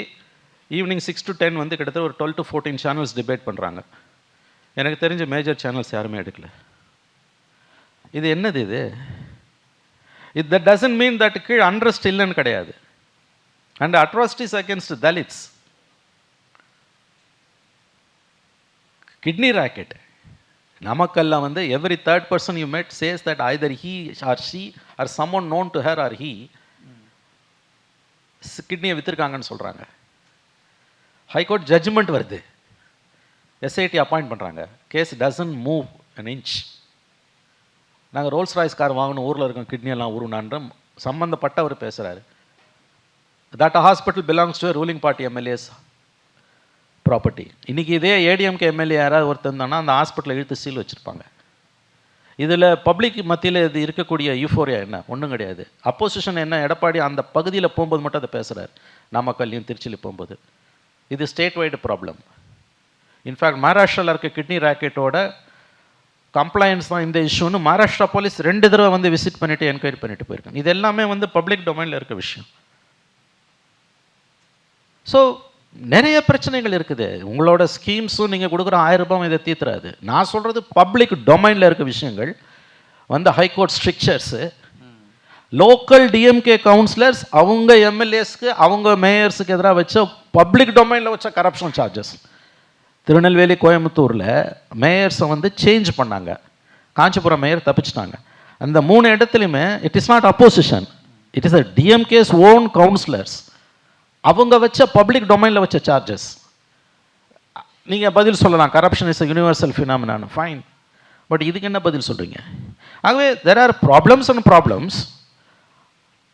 ஈவினிங் 6 to 10 வந்து கிட்டத்தட்ட ஒரு 12 to 14 சேனல்ஸ் டிபேட் பண்ணுறாங்க. எனக்கு தெரிஞ்ச மேஜர் சேனல்ஸ் யாருமே எடுக்கல. இது என்னது இது? தட் டசன்ட் மீன் தட் கீழே அண்ட்ரஸ்ட் இல்லைன்னு கிடையாது. and atrocities against Dalits. Kidney racket. Namakalla வந்து every third person you met says that either he or she or someone known to her or he கிட்னியை விற்றுருக்காங்கன்னு சொல்கிறாங்க. ஹைகோர்ட் ஜட்ஜ்மெண்ட் வருது, SIT appoint பண்ணுறாங்க, case doesn't move an inch. நாங்கள் Rolls Royce car வாங்கணும், ஊரில் இருக்கோம், கிட்னியெல்லாம் உருனான்ற சம்மந்தப்பட்டவர் பேசுகிறாரு. That hospital belongs to ruling party MLAs property. இன்றைக்கி இதே ஏடிஎம்கே எம்எல்ஏ யாராவது ஒருத்தர் இருந்தாங்கன்னா அந்த ஹாஸ்பிட்டலை இழுத்து சீல் வச்சுருப்பாங்க. இதில் பப்ளிக் மத்தியில் இது இருக்கக்கூடிய யூஃபோரியா என்ன? ஒன்றும் கிடையாது. அப்போசிஷன் என்ன, எடப்பாடி அந்த பகுதியில் போகும்போது மட்டும் அதை பேசுகிறார், நாமக்கல்லையும் திருச்சியில் போகும்போது. இது ஸ்டேட் வைடு ப்ராப்ளம். இன்ஃபேக்ட் மகாராஷ்டிராவில் இருக்க கிட்னி ராக்கெட்டோட கம்ப்ளைண்ட்ஸ் தான் இந்த இஷ்யூன்னு மகாராஷ்டிரா போலீஸ் 2 தடவை வந்து விசிட் பண்ணிவிட்டு என்கொயரி பண்ணிட்டு போயிருக்காங்க. இது எல்லாமே வந்து பப்ளிக் டொமைனில் இருக்க விஷயம். ஸோ நிறைய பிரச்சனைகள் இருக்குது. உங்களோட ஸ்கீம்ஸும் நீங்கள் கொடுக்குற 1000 ரூபாய் இதை தீர்த்துறாது. நான் சொல்கிறது பப்ளிக் டொமைனில் இருக்க விஷயங்கள் வந்து ஹைகோர்ட் ஸ்ட்ரிக்சர்ஸு, லோக்கல் டிஎம்கே கவுன்சிலர்ஸ் அவங்க எம்எல்ஏஸ்க்கு அவங்க மேயர்ஸுக்கு எதிராக வச்ச பப்ளிக் டொமைனில் வச்ச கரப்ஷன் சார்ஜஸ். திருநெல்வேலி கோயம்புத்தூரில் மேயர்ஸை வந்து சேஞ்ச் பண்ணாங்க, காஞ்சிபுரம் மேயர் தப்பிச்சிட்டாங்க. அந்த 3 இடத்துலையுமே it is not opposition, it is a DMK's own counsellors அவங்க வச்ச பப்ளிக் டொமைனில் வச்ச சார்ஜஸ். நீங்கள் பதில் சொல்லலாம், corruption is a universal phenomenon, fine. But இதுக்கு என்ன பதில் சொல்கிறீங்க? ஆகவே there are problems and problems,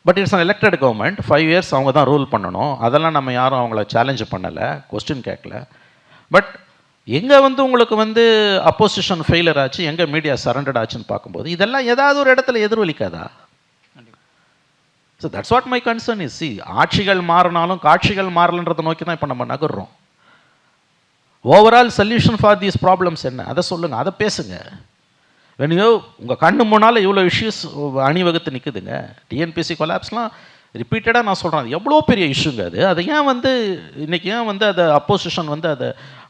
but it's an elected government. 5 years அவங்க தான் ரூல் பண்ணணும். அதெல்லாம் நம்ம யாரும் அவங்கள சேலஞ்சு பண்ணலை, கொஸ்டின் கேட்கல. பட் எங்கே வந்து உங்களுக்கு வந்து அப்போசிஷன் ஃபெயிலர் ஆச்சு, எங்கே மீடியா சரண்டட் ஆச்சுன்னு பார்க்கும்போது இதெல்லாம் ஏதாவது ஒரு இடத்துல எதிரொலிக்காதா? So that's what my concern is. See, ஆட்சிகள் மாறினாலும் காட்சிகள் மாறலன்றதை நோக்கி தான் இப்போ நம்ம நகர்றோம். Overall solution for these problems என்ன, அதை சொல்லுங்கள், அதை பேசுங்க. வேணையோ உங்கள் கண்ணு முன்னால் இவ்வளோ இஷ்யூஸ் அணிவகுத்து நிற்குதுங்க. டிஎன்பிசி கொலாப்ஸ்லாம் ரிப்பீட்டடாக நான் சொல்கிறேன், அது எவ்வளோ பெரிய இஷ்யூங்க அது. அதை ஏன் வந்து இன்றைக்கி ஏன் வந்து அதை அப்போசிஷன் வந்து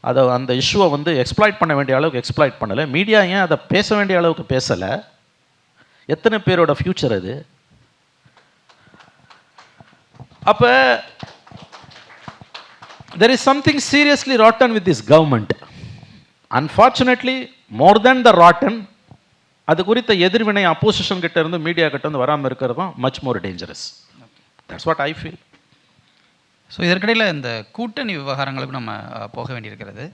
அதை அந்த இஷ்யூவை வந்து எக்ஸ்ப்ளாய்ட் பண்ண வேண்டிய அளவுக்கு எக்ஸ்ப்ளாய்ட் பண்ணலை? மீடியா ஏன் அதை பேச வேண்டிய அளவுக்கு பேசலை? எத்தனை பேரோட ஃப்யூச்சர் அது? அப்போ there is something seriously rotten with this government. Unfortunately, more than the rotten, அது குறித்த எதிர்வினை அப்போசிஷன் கிட்ட இருந்து மீடியா கிட்ட இருந்து வராமல் இருக்கிறது தான் much more dangerous. That's what I feel. So இதற்கிடையில் இந்த கூட்டணி விவகாரங்களுக்கு நம்ம போக வேண்டியிருக்கிறது.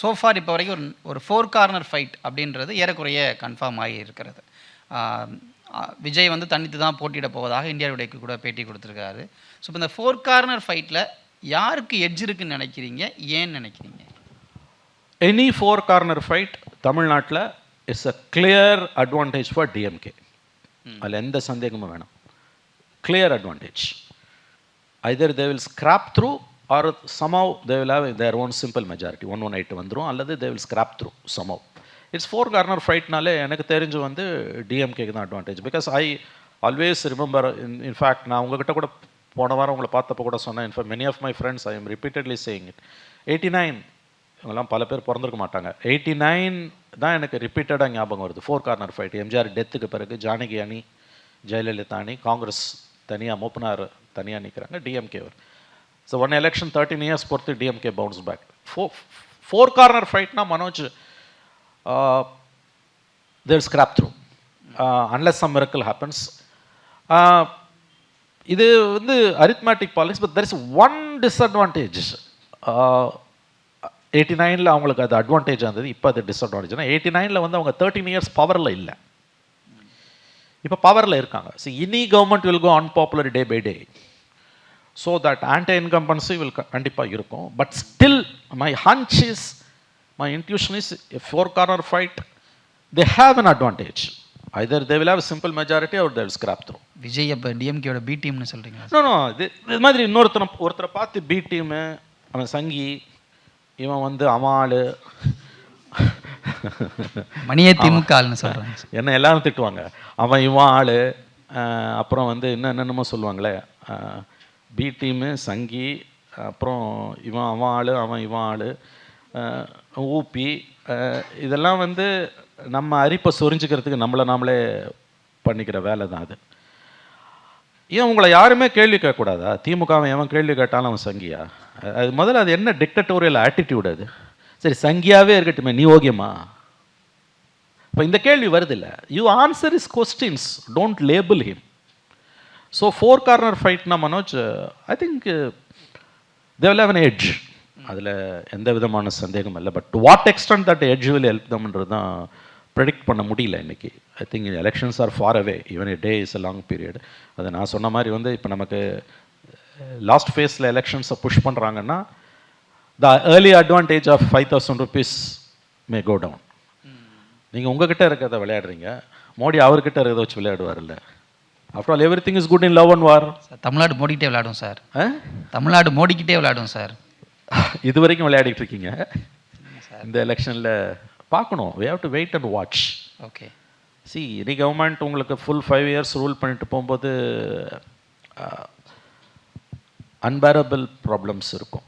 சோஃபார் இப்போ வரைக்கும் ஒரு 4 கார்னர் ஃபைட் அப்படின்றது ஏறக்குறைய கன்ஃபார்ம் ஆகி இருக்கிறது. விஜய் வந்து தனித்து தான் போட்டியிட போவதாக இந்தியா டுடேக்கு கூட பேட்டி கொடுத்துருக்காரு. ஸோ இப்போ இந்த 4 கார்னர் ஃபைட்டில் யாருக்கு எட்ஜ் இருக்குன்னு நினைக்கிறீங்க, ஏன்னு நினைக்கிறீங்க? எனி 4 கார்னர் ஃபைட் தமிழ்நாட்டில் it's a clear advantage for DMK. அதில் எந்த சந்தேகமும் வேணாம். Clear advantage. Either they will scrape through or somehow they will have their own simple majority 118 வந்துடும், அல்லது they will scrape through somehow. It's 4 corner ஃபைட்னாலே எனக்கு தெரிஞ்சு வந்து டிஎம்கேக்கு தான் advantage. Because I always remember, in fact நான் உங்ககிட்ட கூட போன வாரம் உங்களை பார்த்தப்போ கூட சொன்னேன். In fact many of my friends I am repeatedly saying it. 89 இவங்கெல்லாம் பல பேர் பிறந்திருக்க மாட்டாங்க. 89 தான் எனக்கு ரிப்பீட்டடாக ஞாபகம் வருது. 4 கார்னர் ஃபைட். எம்ஜிஆர் டெத்துக்கு பிறகு ஜானகி அணி, ஜெயலலிதா அணி, காங்கிரஸ் தனியாக, மூப்பனார் தனியாக நிற்கிறாங்க, டிஎம்கே வரும். ஸோ 1 எலெக்ஷன் 13 இயர்ஸ் பொறுத்து டிஎம்கே பவுன்ஸ் பேக். 4 கார்னர் ஃபைட்னா Manoj they will scrap through unless some miracle happens. இது வந்து arithmetic politics, but there is one disadvantage. 89ல அவங்களுக்கு அது அட்வான்டேஜ் இருந்தது, இப்போ அது டிஸ்அட்வான்டேஜ்னா 89ல வந்து அவங்க 13 இயர்ஸ் பவரில் இல்லை, இப்போ பவரில் இருக்காங்க. ஸோ இனி government will go unpopular day by day. So that anti incumbency will கண்டிப்பாக இருக்கும். But still my hunch is, my intuition is a 4 corner fight, they have an advantage. Either they will have a simple majority or they will scrap through. Vijay அப்போ டிஎம்கேயோட B டீம்னு சொல்கிறீங்க? No இது மாதிரி ஒருத்தரை பார்த்து B team, அவன் சங்கி, இவன் வந்து அவன் ஆள், மணியே திமுக ஆள்னு சொல்கிறாங்க. என்ன எல்லாரும் திட்டுவாங்க, அவன் இவன் ஆள், அப்புறம் வந்து என்னென்னமோ சொல்லுவாங்களே, பி டீமு, சங்கி, அப்புறம் இவன் அவன் ஆள், அவன் இவன் ஆள், ஊப்பி, இதெல்லாம் வந்து நம்ம அரிப்பை சொரிஞ்சுக்கிறதுக்கு நாமளே பண்ணிக்கிற வேலை தான் அது. ஏன் உங்களை யாருமே கேள்வி கேட்கக்கூடாதா? திமுகவை எவன் கேள்வி கேட்டாலும் அவன் சங்கியா? அது முதல்ல அது என்ன டிக்டட்டோரியல் ஆட்டிடியூட் அது? சரி சங்கியாவே இருக்கட்டுமே, நீ ஓகேமா? இப்போ இந்த கேள்வி வருது இல்லை, you answer is questions, don't label him. So 4 corner ஃபைட்னா Manoj, I think they will have an edge. அதில் எந்த விதமான சந்தேகம் இல்லை. But to what extent that edge will help தம்ன்றது தான் ப்ரெடிக்ட் பண்ண முடியல இன்றைக்கி. I think elections are far away, even a day is a long period. அது நான் சொன்ன மாதிரி வந்து இப்போ நமக்கு லாஸ்ட் ஃபேஸில் எலெக்ஷன்ஸை புஷ் பண்ணுறாங்கன்னா the early advantage of 5,000 rupees may go down. நீங்கள் உங்ககிட்ட இருக்கிறத விளையாடுறீங்க, மோடி அவர்கிட்ட இருக்கிறத வச்சு விளையாடுவார்ல. After all everything is good in love and war. Tamil Nadu மோடிக்கிட்டே விளையாடும் சார். தமிழ்நாடு மோடிக்கிட்டே விளையாடும் சார். இது வரைக்கும் விளையாடிட்டு இருக்கீங்க. இந்த எலெக்ஷனில் பார்க்கணும். we have to wait and watch. Okay. see இனி கவர்மெண்ட் உங்களுக்கு ஃபுல் 5 years ரூல் பண்ணிட்டு போகும்போது அன்பேரபிள் ப்ராப்ளம்ஸ் இருக்கும்,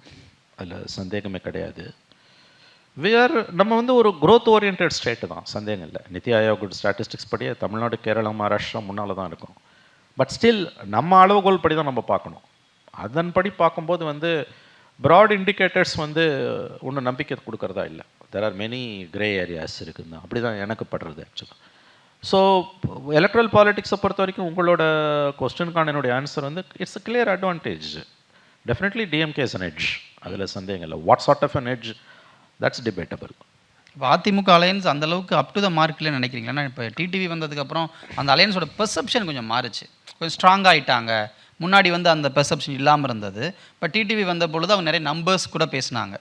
அதில் சந்தேகமே கிடையாது. நம்ம வந்து ஒரு growth oriented ஸ்டேட்டு தான், சந்தேகம் இல்லை. நித்தி ஆயோக் ஸ்டாட்டிஸ்டிக்ஸ் படி தமிழ்நாடு, கேரளா, மகாராஷ்டிரா முன்னால் தான் இருக்கும். பட் ஸ்டில் நம்ம அளவுகோல் படி தான் நம்ம பார்க்கணும். அதன்படி பார்க்கும்போது வந்து ப்ராட் இண்டிகேட்டர்ஸ் வந்து ஒன்றும் நம்பிக்கை கொடுக்கறதா இல்லை. There are many grey areas இருக்குதுன்னு அப்படி தான் எனக்கு படுறது ஆக்சுவலாக. ஸோ எலக்ட்ரல் பாலிட்டிக்ஸை பொறுத்த வரைக்கும் உங்களோட கொஸ்டினுக்கான என்னுடைய ஆன்சர் வந்து it's a clear advantage. Definitely DMK is an edge, அதில் சந்தேகம் இல்லை. What sort of an edge, that's debatable. இப்போ அதிமுக அலையன்ஸ் அந்த அளவுக்கு அப் டு த மார்க்கில் நினைக்கிறீங்க? ஏன்னா இப்போ டிடிவி வந்ததுக்கப்புறம் அந்த அலையன்ஸோட பெர்செப்ஷன் கொஞ்சம் மாறுச்சு, கொஞ்சம் ஸ்ட்ராங் ஆகிட்டாங்க. முன்னாடி வந்து அந்த பெர்செப்ஷன் இல்லாமல் இருந்தது. இப்போ டிடிவி வந்த பொழுது அவங்க நிறைய நம்பர்ஸ் கூட பேசினாங்க.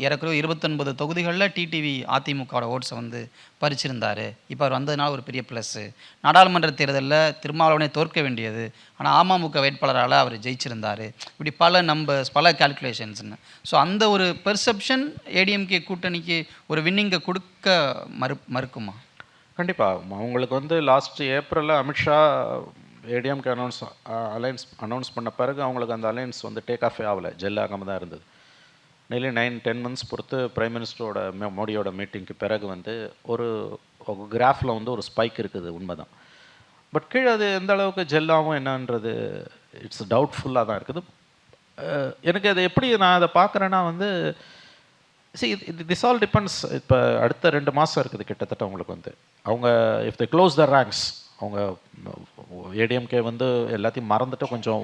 ஏறக்குறைய 29 தொகுதிகளில் டிடிவி அதிமுகவோட ஓட்ஸை வந்து பறிச்சிருந்தார். இப்போ அவர் வந்ததுனால ஒரு பெரிய ப்ளஸ்ஸு. நாடாளுமன்ற தேர்தலில் திருமாவளவனே தோற்க வேண்டியது, ஆனால் அமமுக வேட்பாளரால் அவர் ஜெயிச்சிருந்தார். இப்படி பல நம்பர்ஸ், பல கால்குலேஷன்ஸ்னு. ஸோ அந்த ஒரு பெர்செப்ஷன் ஏடிஎம்கே கூட்டணிக்கு ஒரு வின்னிங்கை கொடுக்க மறுக்குமா? கண்டிப்பாக. அவங்களுக்கு வந்து லாஸ்ட் ஏப்ரலில் அமித்ஷா ஏடிஎம்கே அலையன்ஸ் அனௌன்ஸ் பண்ண பிறகு அவங்களுக்கு அந்த அலையன்ஸ் வந்து டேக் ஆஃபே ஆகலை, ஜெல் ஆகாமல் தான் இருந்தது. நியர்லி 9-10 months பொறுத்து பிரைம் மினிஸ்டரோட மோடியோட மீட்டிங்க்கு பிறகு வந்து ஒரு கிராஃபில் வந்து ஒரு ஸ்பைக் இருக்குது, உண்மைதான். பட் கீழே அது எந்த அளவுக்கு ஜெல்லாகும் என்னன்றது இட்ஸ் டவுட்ஃபுல்லாக தான் இருக்குது. எனக்கு அது எப்படி நான் அதை பார்க்குறேன்னா வந்து திஸ் ஆல் டிபெண்ட்ஸ். இப்போ அடுத்த 2 மாதம் இருக்குது கிட்டத்தட்ட உங்களுக்கு வந்து. அவங்க if the close the ranks, அவங்க ஏடிஎம்கே வந்து எல்லாத்தையும் மறந்துட்டு கொஞ்சம்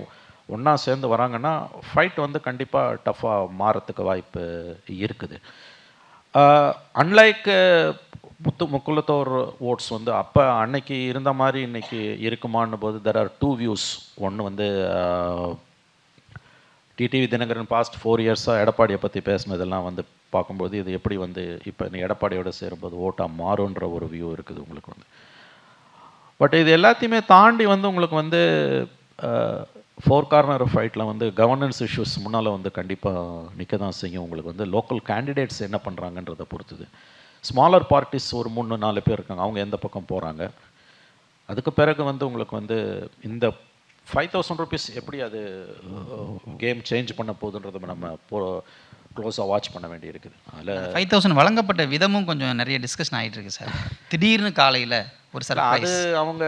ஒன்றா சேர்ந்து வராங்கன்னா ஃபைட் வந்து கண்டிப்பாக டஃப்பாக மாறத்துக்கு வாய்ப்பு இருக்குது. அன்லைக் முக்குலத்தோர் ஓட்ஸ் வந்து அப்போ அன்னைக்கு இருந்த மாதிரி இன்றைக்கி இருக்குமான்னு போது தெர் ஆர் 2 views. ஒன்று வந்து டிடிவி தினகரன் பாஸ்ட் 4 yearsஸாக எடப்பாடியை பற்றி பேசினதெல்லாம் வந்து பார்க்கும்போது இது எப்படி வந்து இப்போ நீ எடப்பாடியோடு சேரும்போது ஓட்டாக மாறுன்ற ஒரு வியூ இருக்குது உங்களுக்கு வந்து. பட் இது எல்லாத்தையுமே தாண்டி வந்து உங்களுக்கு வந்து 4 கார்னர் ஃபைட்டில் வந்து கவர்னன்ஸ் இஷ்யூஸ் முன்னால் வந்து கண்டிப்பாக நிற்க தான் செய்யும். உங்களுக்கு வந்து லோக்கல் கேண்டிடேட்ஸ் என்ன பண்ணுறாங்கன்றதை பொறுத்துது. ஸ்மாலர் பார்ட்டிஸ் ஒரு 3-4 பேர் இருக்காங்க, அவங்க எந்த பக்கம் போகிறாங்க. அதுக்கு பிறகு வந்து உங்களுக்கு வந்து இந்த 5,000 rupees எப்படி அது கேம் சேஞ்ச் பண்ண போகுதுன்றதை நம்ம க்ளோஸாக வாட்ச் பண்ண வேண்டி இருக்குது. அதில் 5,000 வழங்கப்பட்ட விதமும் கொஞ்சம் நிறைய டிஸ்கஷன் ஆகிட்டு இருக்கு சார். திடீர்னு காலையில் ஒரு அது அவங்க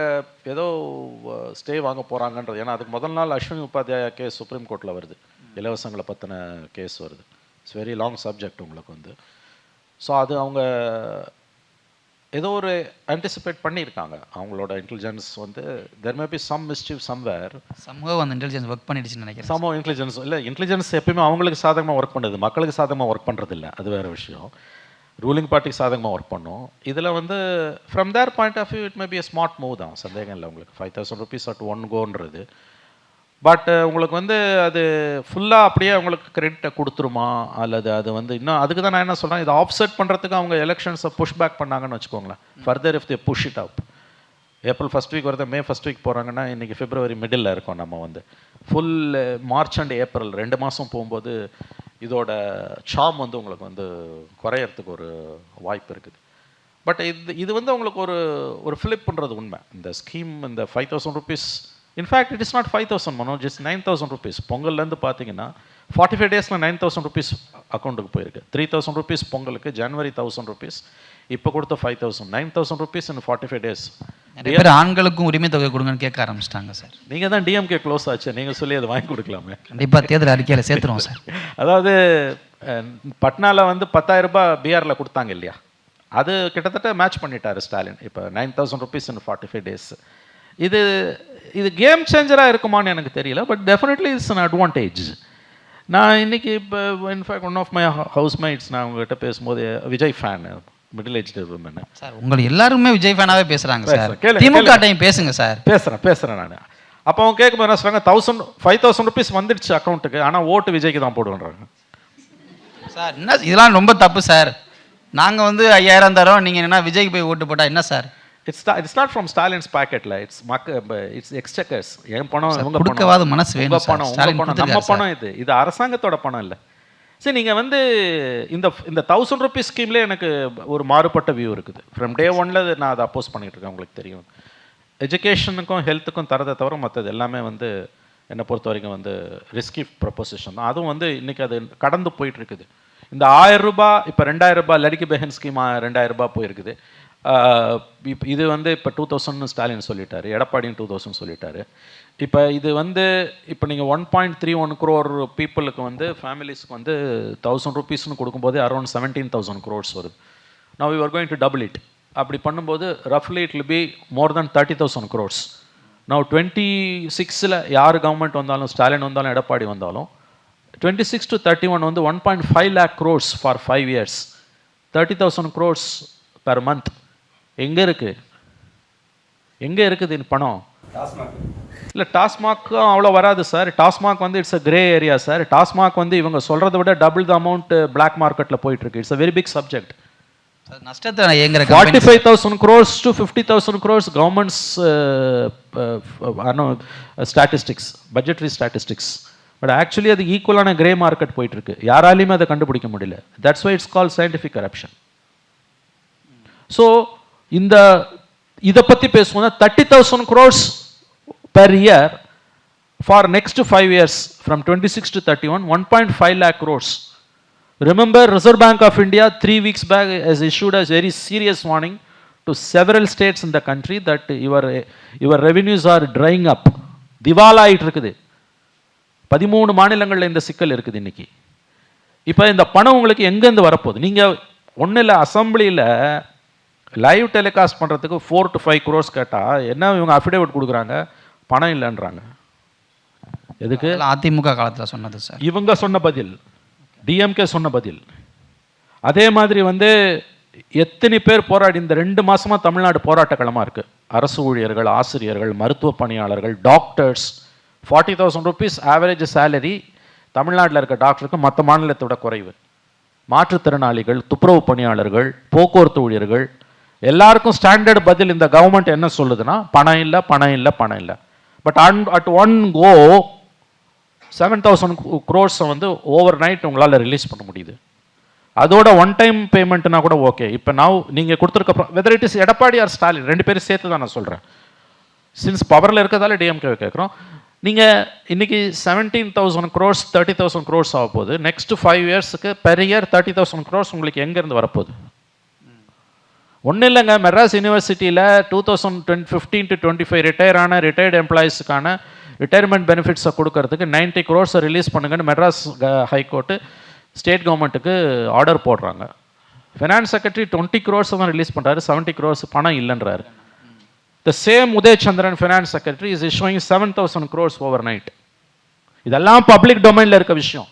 ஏதோ ஸ்டே வாங்க போகிறாங்கன்றது. ஏன்னா அதுக்கு முதல் நாள் அஸ்வினி உபாத்யாயா கேஸ் சுப்ரீம் கோர்ட்டில் வருது, இலவசங்களை பற்றின கேஸ் வருது. இட்ஸ் வெரி லாங் சப்ஜெக்ட் உங்களுக்கு வந்து. ஸோ அது அவங்க ஏதோ ஒரு ஆன்டிசிபேட் பண்ணியிருக்காங்க. அவங்களோட இன்டெலிஜென்ஸ் வந்து there may be some mischief somewhere. சமூகம் அந்த இன்டெலிஜென்ஸ் ஒர்க் பண்ணிடுச்சுன்னு நினைக்கிறேன். சமூக இன்டெலிஜென்ஸ் இல்லை, இன்டெலிஜென்ஸ் எப்பயுமே அவங்களுக்கு சாதகமாக ஒர்க் பண்ணுது, மக்களுக்கு சாதகமாக ஒர்க் பண்ணுறது இல்லை, அது வேறு விஷயம். ரூலிங் பார்ட்டிக்கு சாதகமாக ஒர்க் பண்ணும். இதில் வந்து from their point of view it may be a smart move தான், சந்தேகம் இல்லை. உங்களுக்கு 5,000 rupees at one goன்றது. பட் உங்களுக்கு வந்து அது ஃபுல்லாக அப்படியே உங்களுக்கு கிரெடிட்டை கொடுத்துருமா, அல்லது அது வந்து இன்னும் அதுக்கு தான் நான் என்ன சொல்கிறேன், இதை ஆஃப்செட் பண்ணுறதுக்கு அவங்க எலெக்ஷன்ஸை புஷ் பேக் பண்ணாங்கன்னு வச்சுக்கோங்களேன். Further if they push it up, April 1st week வரத மே 1st week போகிறாங்கன்னா இன்றைக்கி February மிடில் இருக்கோம். நம்ம வந்து ஃபுல் மார்ச் அண்ட் ஏப்ரல் 2 மாதம் போகும்போது இதோட சாம் வந்து உங்களுக்கு வந்து குறையறதுக்கு ஒரு வாய்ப்பு இருக்குது. பட் இது வந்து உங்களுக்கு ஒரு ஃபிளிப்ன்றது உண்மை. இந்த ஸ்கீம் இந்த 5,000 rupees, in fact it is not 5,000 Manoj, it's 9,000 rupees. பொங்கல்லேருந்து பார்த்தீங்கன்னா 45 daysல 9,000 rupees அக்கௌண்ட்டுக்கு போயிருக்கு. 3,000 rupees பொங்கலுக்கு, January 1,000 rupees, இப்போ கொடுத்த 5,000, 9,000 rupees in 45 days. நிறைய பேர் ஆண்களுக்கும் உரிமை தொகை கொடுங்கன்னு கேட்க ஆரம்பிச்சிட்டாங்க சார். நீங்கள் தான் டிஎம்கே க்ளோஸ் ஆச்சு, நீங்கள் சொல்லி அதை வாங்கி கொடுக்கலாமே. கண்டிப்பாக தேர்தல் அறிக்கையில் சேர்த்துருவோம் சார். அதாவது பட்னாவில் வந்து 10,000 ரூபாய் பீகாரில் கொடுத்தாங்க இல்லையா, அது கிட்டத்தட்ட மேட்ச் பண்ணிட்டாரு ஸ்டாலின். இப்போ 9,000 rupees in 45 days. இது இது கேம் சேஞ்சராக இருக்குமான்னு எனக்கு தெரியல, but definitely it's an advantage. நான் இன்னைக்கு இப்போ in fact one of my housemates, நான் உங்ககிட்ட பேசும்போது Vijay fan, middle age women sir. உங்களுக்கு எல்லாருமே விஜய் ஃபேனாவே பேசுகிறாங்க சார். கேளுங்க, திமுக டைம் பேசுங்க சார். பேசுகிறேன் நான். அப்போ அவங்க கேட்கும்போது என்ன சொல்கிறாங்க, 5,000 rupees வந்துடுச்சு அக்கௌண்ட்டுக்கு, ஆனால் ஓட்டு விஜய்க்கு தான் போடுவேன்றாங்க. சார் என்ன இதெல்லாம் ரொம்ப தப்பு சார். நாங்கள் வந்து 5,000 தரோம், நீங்கள் என்ன விஜய்க்கு போய் ஓட்டு போட்டால் என்ன sir? It's not from Stalin's பாக்கெட்ல, இட்ஸ் எக்ஸ்செக்கர்ஸ். என் பணம், உங்க கொடுக்கவாது மனசு வேணும் சார். பணம், உங்க பணம், நம்ம பணம். இது அரசாங்கத்தோட பணம் இல்லை. சரி, நீங்கள் வந்து இந்த 1,000 rupees ஸ்கீம்ல எனக்கு ஒரு மாறுபட்ட வியூ இருக்குது. ஃப்ரம் டே ஒன்ல நான் அதை அப்போஸ் பண்ணிட்டு இருக்கேன். உங்களுக்கு தெரியும், எஜுகேஷனுக்கும் ஹெல்த்துக்கும் தரதை தவிர மற்றது எல்லாமே வந்து என்னை பொறுத்த வரைக்கும் வந்து ரிஸ்கி ப்ரொபோசிஷன் தான். அதுவும் வந்து இன்னைக்கு அது கடந்து போயிட்டு இருக்குது. இந்த 1,000 ரூபாய் இப்போ 2,000 ரூபாய் லடிக்கி பெஹன் ஸ்கீம் 2,000 ரூபாய் போயிருக்குது. இது வந்து இப்போ 2,000 ஸ்டாலின் சொல்லிட்டாரு, எடப்பாடியும் 2,000 சொல்லிட்டாரு. இப்போ இது வந்து இப்போ நீங்கள் 1.31 crore பீப்புளுக்கு வந்து ஃபேமிலிஸ்க்கு வந்து 1,000 rupeesனு கொடுக்கும்போது அரௌண்ட் 17,000 crores வருது. Now we are going to double it. அப்படி பண்ணும்போது ரஃப்லி it will be more than 30,000 crores. Now 26ல் யார் கவர்மெண்ட் வந்தாலும், ஸ்டாலின் வந்தாலும் எடப்பாடி வந்தாலும், 26 to 31 வந்து 1.5 lakh crores for 5 years, 30,000 crores per month. எங்கே இருக்குது இந்த பணம்? இல்லை, டாஸ்மாக்கும் அவ்வளோ வராது சார். டாஸ்மாக் வந்து it's a grey area sir. TASMAC வந்து இவங்க சொல்கிறத விட டபுள் த அமௌண்ட் பிளாக் மார்க்கெட்டில் போயிட்டுருக்கு. It's a very big subject. நஷ்டத்தை ஏங்குற 45,000 crores to 50,000 crores government's statistics, budgetary statistics. But actually அது ஈக்குவலான கிரே மார்க்கெட் போயிட்டுருக்கு. யாராலையுமே அதை கண்டுபிடிக்க முடியல. That's why it's call scientific corruption. So இதை பற்றி பேசுவோம்னா 30,000 crores per year for next 5 years from 26 to 31, 1.5 lakh crores. Remember, Reserve Bank of India 3 weeks back has issued a very serious warning to several states in the country that your revenues are drying up. திவாலா ஆயிட்டு இருக்குது. 13 மாநிலங்களில் இந்த சிக்கல் இருக்குது இன்னைக்கு. இப்போ இந்த பணம் உங்களுக்கு எங்கேருந்து வரப்போகுது? நீங்கள் ஒன்றும் இல்லை, அசம்பிளியில் லைவ் டெலிகாஸ்ட் பண்ணுறதுக்கு 4 to 5 crores கேட்டால் என்ன இவங்க அஃபிடேவிட் கொடுக்குறாங்க, பணம் இல்லைன்றாங்க. எதுக்கு? அதிமுக காலத்தில் சொன்னது சார். இவங்க சொன்ன பதில், டிஎம்கே சொன்ன பதில். அதே மாதிரி வந்து எத்தனை பேர் போராடி, இந்த 2 மாசமாக தமிழ்நாடு போராட்ட களமாக இருக்குது. அரசு ஊழியர்கள், ஆசிரியர்கள், மருத்துவ பணியாளர்கள், டாக்டர்ஸ். 40,000 rupees ஆவரேஜ் சேலரி தமிழ்நாட்டில் இருக்க டாக்டருக்கு மற்ற மாநிலத்தோட குறைவு. மாற்றுத்திறனாளிகள், துப்புரவு பணியாளர்கள், போக்குவரத்து ஊழியர்கள், எல்லாருக்கும் ஸ்டாண்டர்ட் பதில் இந்த கவர்மெண்ட் என்ன சொல்லுதுன்னா, பணம் இல்லை, பணம் இல்லை, பணம் இல்லை. But at one go 7,000 crores வந்து ஓவர் நைட் உங்களால் ரிலீஸ் பண்ண முடியுது. அதோட ஒன் டைம் பேமெண்ட்னா கூட ஓகே. இப்போ நான் நீங்கள் கொடுத்துருக்க whether it is Edappadi or Stalin, 2 பேரும் சேர்த்து தான் நான் சொல்கிறேன். சின்ஸ் பவரில் இருக்கிறதால டிஎம்கே கேட்குறோம். நீங்கள் இன்றைக்கி 17,000 crores 30,000 crores ஆக போகுது. நெக்ஸ்ட் 5 yearsக்கு பெர் இயர் 30,000 crores உங்களுக்கு எங்கேருந்து வரப்போகுது? ஒன்றும் இல்லைங்க, மெட்ராஸ் யூனிவர்சிட்டியில் 2015 to 25 ரிட்டையர்டு எம்ப்ளாயீஸுக்கான ரிட்டையர்மெண்ட் பெனிஃபிட்ஸை கொடுக்கறதுக்கு 90 crores ரிலீஸ் பண்ணுங்கன்னு மெட்ராஸ் ஹைகோர்ட்டு ஸ்டேட் கவர்மெண்ட்டுக்கு ஆர்டர் போடுறாங்க. ஃபினான்ஸ் செக்ரட்டரி 20 crores தான் ரிலீஸ் பண்ணுறாரு, 70 crores பணம் இல்லைன்றாரு. The same Uday Chandran finance secretary is issuing 7,000 crores overnight. இதெல்லாம் பப்ளிக் டொமைனில் இருக்க விஷயம்.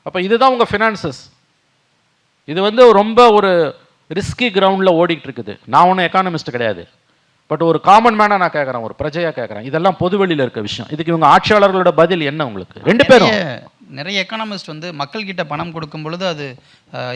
அப்போ இதுதான் உங்கள் ஃபினான்சஸ். இது வந்து ரொம்ப ஒரு ரிஸ்கி கிரவுண்டில் ஓடிட்டு இருக்குது. நான் ஒன்றும் எக்கானமிஸ்ட் கிடையாது, பட் ஒரு காமன் மேனாக நான் கேட்குறேன், ஒரு பிரஜையாக கேட்குறேன். இதெல்லாம் பொதுவெளியில் இருக்க விஷயம். இதுக்கு இவங்க ஆட்சியாளர்களோட பதில் என்ன உங்களுக்கு? 2 பேரும். நிறைய எக்கானமிஸ்ட் வந்து மக்கள்கிட்ட பணம் கொடுக்கும் பொழுது அது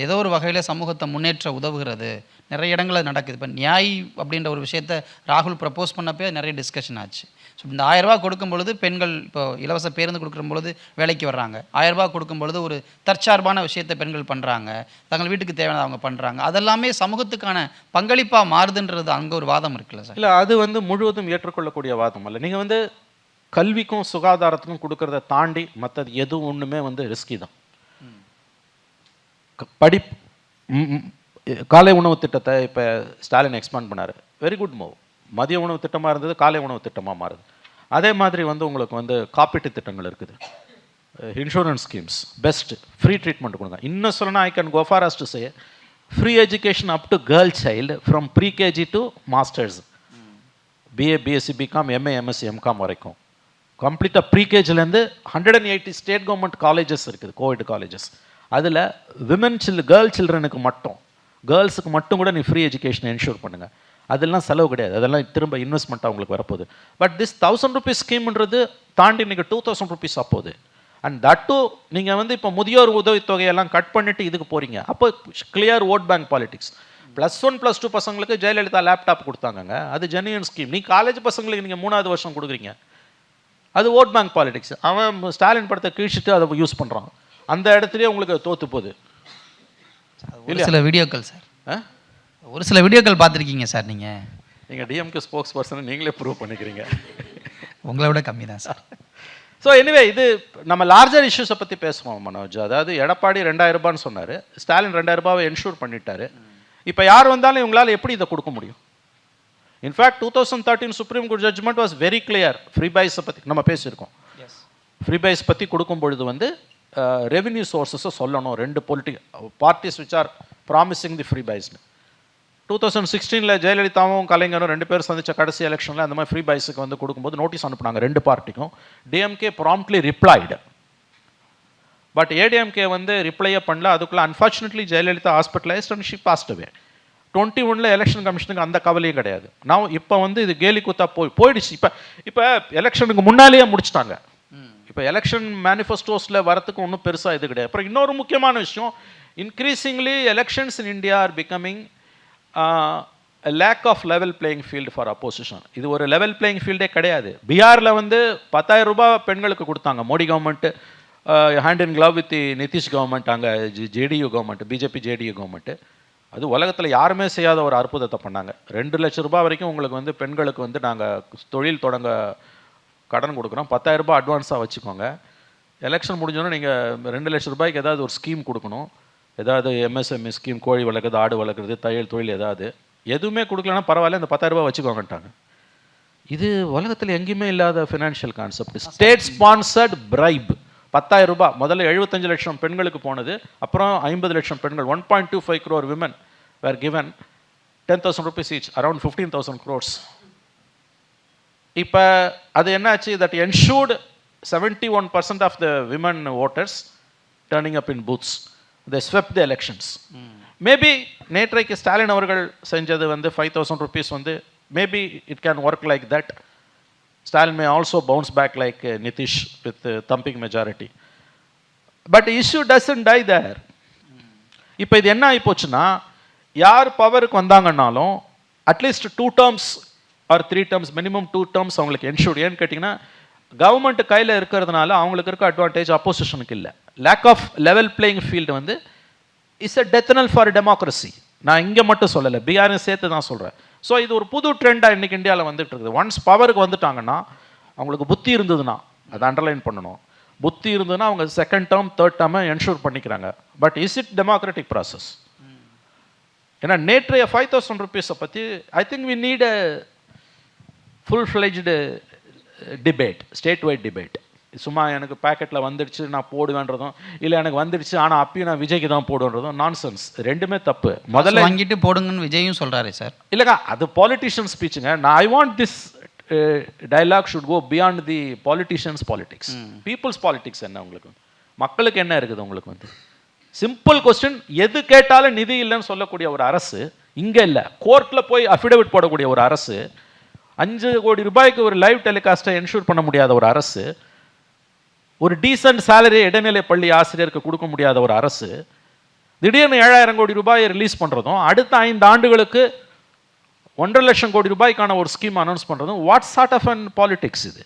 ஏதோ ஒரு வகையில் சமூகத்தை முன்னேற்ற உதவுகிறது. நிறைய இடங்களில் நடக்குது. இப்போ நியாய் அப்படின்ற ஒரு விஷயத்தை ராகுல் ப்ரப்போஸ் பண்ணப்போ நிறைய டிஸ்கஷன் ஆச்சு. ஸோ இந்த 1000 ரூபா கொடுக்கும் பொழுது பெண்கள் இப்போ இலவச பேருந்து கொடுக்கும் பொழுது வேலைக்கு வர்றாங்க. 1000 ரூபா கொடுக்கும் பொழுது ஒரு தற்சார்பான விஷயத்தை பெண்கள் பண்ணுறாங்க, தங்கள் வீட்டுக்கு தேவையான அவங்க பண்ணுறாங்க. அதெல்லாமே சமூகத்துக்கான பங்களிப்பாக மாறுதுன்றது அங்கே ஒரு வாதம் இருக்குல்ல சார்? இல்லை, அது வந்து முழுவதும் ஏற்றுக்கொள்ளக்கூடிய வாதம் அல்ல. நீங்கள் வந்து கல்விக்கும் சுகாதாரத்துக்கும் கொடுக்கறத தாண்டி மற்றது எதுவும் ஒன்றுமே வந்து ரிஸ்கி தான். காலை உணவு திட்டத்தை இப்போ ஸ்டாலின் எக்ஸ்பேண்ட் பண்ணார், வெரி குட் மூவ். மதிய உணவு திட்டமாக இருந்தது காலை உணவு திட்டமாக மாறுது. அதே மாதிரி வந்து உங்களுக்கு வந்து காப்பீட்டு திட்டங்கள் இருக்குது, insurance schemes, best free treatment கொடுங்க. இன்னும் சொல்லணும், I can go for as to say free education up to girl child from pre KG to masters, BA BSc BCom MA MSc MCom வரைக்கும் கம்ப்ளீட்டாக ப்ரீகேஜிலேருந்து 180 ஸ்டேட் கவர்மெண்ட் காலேஜஸ் இருக்குது, Covid colleges. அதில் women girl சில்ட்ரனுக்கு மட்டும், கேர்ள்ஸுக்கு மட்டும் கூட நீ ஃப்ரீ எஜுகேஷன் என்ஷூர் பண்ணுங்கள். அதெல்லாம் செலவு கிடையாது, அதெல்லாம் திரும்ப இன்வெஸ்ட்மெண்ட்டாக உங்களுக்கு வரப்போகுது. பட் திஸ் 1000 rupees ஸ்கீம்ன்றது தாண்டி நீங்கள் 2000 rupees ஆப்போகுது. அண்ட் தட் டூ நீங்கள் வந்து இப்போ முதியோர் உதவித்தொகையெல்லாம் கட் பண்ணிவிட்டு இதுக்கு போகிறீங்க. அப்போ கிளியர் ஓட் பேங்க் பாலிடிக்ஸ். +1 +2 பசங்களுக்கு ஜெயலலிதா லேப்டாப் கொடுத்தாங்கங்க, அது ஜென்யூன் ஸ்கீம். நீ காலேஜ் பசங்களுக்கு நீங்கள் 3வது வருஷம் கொடுக்குறீங்க, அது ஓட் பேங்க் பாலிடிக்ஸ். அவன் ஸ்டாலின் படத்தை கீழ்ச்சிட்டு அதை யூஸ் பண்ணுறான், அந்த இடத்துலயே உங்களுக்கு தோற்று போகுது. ஒரு சில வீடியோக்கள் சார், ஒரு சில வீடியோக்கள் பார்த்துருக்கீங்க சார். நீங்கள் டிஎம்கே ஸ்போக்ஸ் பர்சன் நீங்களே ப்ரூவ் பண்ணிக்கிறீங்க. உங்களை விட கம்மி தான் சார். ஸோ எனிவே இது நம்ம லார்ஜர் இஷ்யூஸை பற்றி பேசுவோம் மனோஜ். அதாவது எடப்பாடி 2000 ரூபான்னு சொன்னார், ஸ்டாலின் 2000 ரூபாவை என்ஷூர் பண்ணிட்டாரு. இப்போ யார் வந்தாலும் இவங்களால் எப்படி இதை கொடுக்க முடியும்? In fact 2013 supreme court judgement was very clear. Free பைஸை பற்றி நம்ம பேசியிருக்கோம். ஃப்ரீ பைஸ் பற்றி கொடுக்கும் பொழுது வந்து ரெவென்யூ சோர்ஸஸை சொல்லணும். 2 political parties which are promising the free பைஸ்னு. 2016 ஜெயலலிதாவும் கலைஞரும் 2 பேரும் சந்தித்த கடைசி எலெக்ஷனில் அந்த மாதிரி ஃப்ரீ பைஸுக்கு வந்து கொடுக்கும்போது நோட்டீஸ் அனுப்புனாங்க 2 பார்ட்டிக்கும். DMK promptly replied. But ADMK வந்து ரிப்ளையே பண்ணல. அதுக்குள்ளே unfortunately Jayalalithaa hospitalised and she passed away. 21 எலெக்ஷன் கமிஷனுக்கு அந்த கவலையும் கிடையாது. நான் இப்போ வந்து இது கேலி கூத்தா போயிடுச்சு. இப்போ எலெக்ஷனுக்கு முன்னாலேயே முடிச்சிட்டாங்க. இப்போ எலெக்ஷன் மேனிஃபெஸ்டோஸில் வரத்துக்கு ஒன்றும் பெருசாக இது கிடையாது. அப்புறம் இன்னொரு முக்கியமான விஷயம், increasingly elections in India are becoming lack of level playing field for opposition. இது ஒரு லெவல் பிளேயிங் ஃபீல்டே கிடையாது. பீகாரில் வந்து 10,000 ரூபாய் பெண்களுக்கு கொடுத்தாங்க Modi government, hand in glove with Nitish government, அங்கே JDU government, BJP JDU government. அது உலகத்தில் யாருமே செய்யாத ஒரு அற்புதத்தை பண்ணாங்க. 2 லட்சம் ரூபாய் வரைக்கும் உங்களுக்கு வந்து பெண்களுக்கு வந்து நாங்கள் தொழில் தொடங்க கடன் கொடுக்குறோம், 10,000 ரூபாய் அட்வான்ஸாக வச்சுக்கோங்க. எலெக்ஷன் முடிஞ்சோன்னா நீங்கள் 2 லட்சம் ரூபாய்க்கு ஏதாவது ஒரு ஸ்கீம் கொடுக்கணும், ஏதாவது எம்எஸ்எம்இ ஸ்கீம், கோழி வளர்க்குறது, ஆடு வளர்க்குறது, தையல் தொழில், ஏதாவது எதுவுமே கொடுக்கலன்னா பரவாயில்ல, இந்த 10,000 ரூபாய் வச்சுக்கோங்கன்ட்டாங்க. இது உலகத்தில் எங்கேயுமே இல்லாத financial concept. State sponsored bribe. 10,000 ரூபாய் முதல்ல 75 லட்சம் பெண்களுக்கு போனது, அப்புறம் 50 லட்சம் பெண்கள், 1.25 crore women were given 10,000 rupees each, around 15,000 crores. இப்போ அது என்னாச்சு? That ensured 71% of the women voters turning up in booths. They swept the elections. Maybe நேற்றைக்கு ஸ்டாலின் அவர்கள் செஞ்சது வந்து 5,000 rupees வந்து maybe it can work like that. Stalin may also bounce back like Nitish with thumping majority. But the issue doesn't die there. இப்போ இது என்ன ஆகிப்போச்சுன்னா, யார் பவருக்கு வந்தாங்கன்னாலும் at least 2 terms or 3 terms, minimum 2 terms அவங்களுக்கு என்ஷூர். ஏன்னு கேட்டிங்கன்னா, கவர்மெண்ட் கையில் இருக்கிறதுனால அவங்களுக்கு இருக்க அட்வான்டேஜ் அப்போசிஷனுக்கு இல்லை. Lack of level playing field வந்து is a death knell for democracy. நான் இங்கே மட்டும் சொல்லலை, பீகாரையும் சேர்த்து தான் சொல்கிறேன். ஸோ இது ஒரு புது ட்ரெண்டாக இன்றைக்கி இந்தியாவில் வந்துட்டு இருக்குது. ஒன்ஸ் பவருக்கு வந்துட்டாங்கன்னா, அவங்களுக்கு புத்தி இருந்ததுன்னா, அதை அண்டர்லைன் பண்ணணும், புத்தி இருந்ததுன்னா அவங்க 2nd term 3rd term ensure பண்ணிக்கிறாங்க. But is it democratic process? ஏன்னா நேற்றைய 5,000 rupees பற்றி I think we need a full fledged debate, state wide debate. சும்மா எனக்கு பேக்கெட்டில் வந்துடுச்சு நான் போடுவேன்றதும், இல்லை எனக்கு வந்துடுச்சு ஆனால் அப்பயும் நான் விஜய்க்கு தான் போடுன்றதும் நான்சென்ஸ். ரெண்டுமே தப்பு. முதல்ல வாங்கிட்டு போடுங்கன்னு விஜயும் சொல்கிறாரு சார். இல்லைங்க, அது பாலிட்டிஷியன் ஸ்பீச்சுங்க. நான் I want this dialogue should go beyond the politicians politics. People's politics என்ன உங்களுக்கு, மக்களுக்கு என்ன இருக்குது உங்களுக்கு வந்து? Simple question. எது கேட்டாலும் நிதி இல்லைன்னு சொல்லக்கூடிய ஒரு அரசு இங்கே இல்லை. கோர்ட்டில் போய் அஃபிடவிட் போடக்கூடிய ஒரு அரசு, 5 கோடி ரூபாய்க்கு ஒரு லைவ் டெலிகாஸ்ட்டை என்ஷூர் பண்ண முடியாத ஒரு அரசு, ஒரு டீசன்ட் சேலரி இடைநிலை பள்ளி ஆசிரியருக்கு கொடுக்க முடியாத ஒரு அரசு, திடீர்னு 7,000 கோடி ரூபாயை ரிலீஸ் பண்ணுறதும், அடுத்த 5 ஆண்டுகளுக்கு 1.5 லட்சம் கோடி ரூபாய்க்கான ஒரு ஸ்கீம் அனௌன்ஸ் பண்ணுறதும், what sort of an politics இது?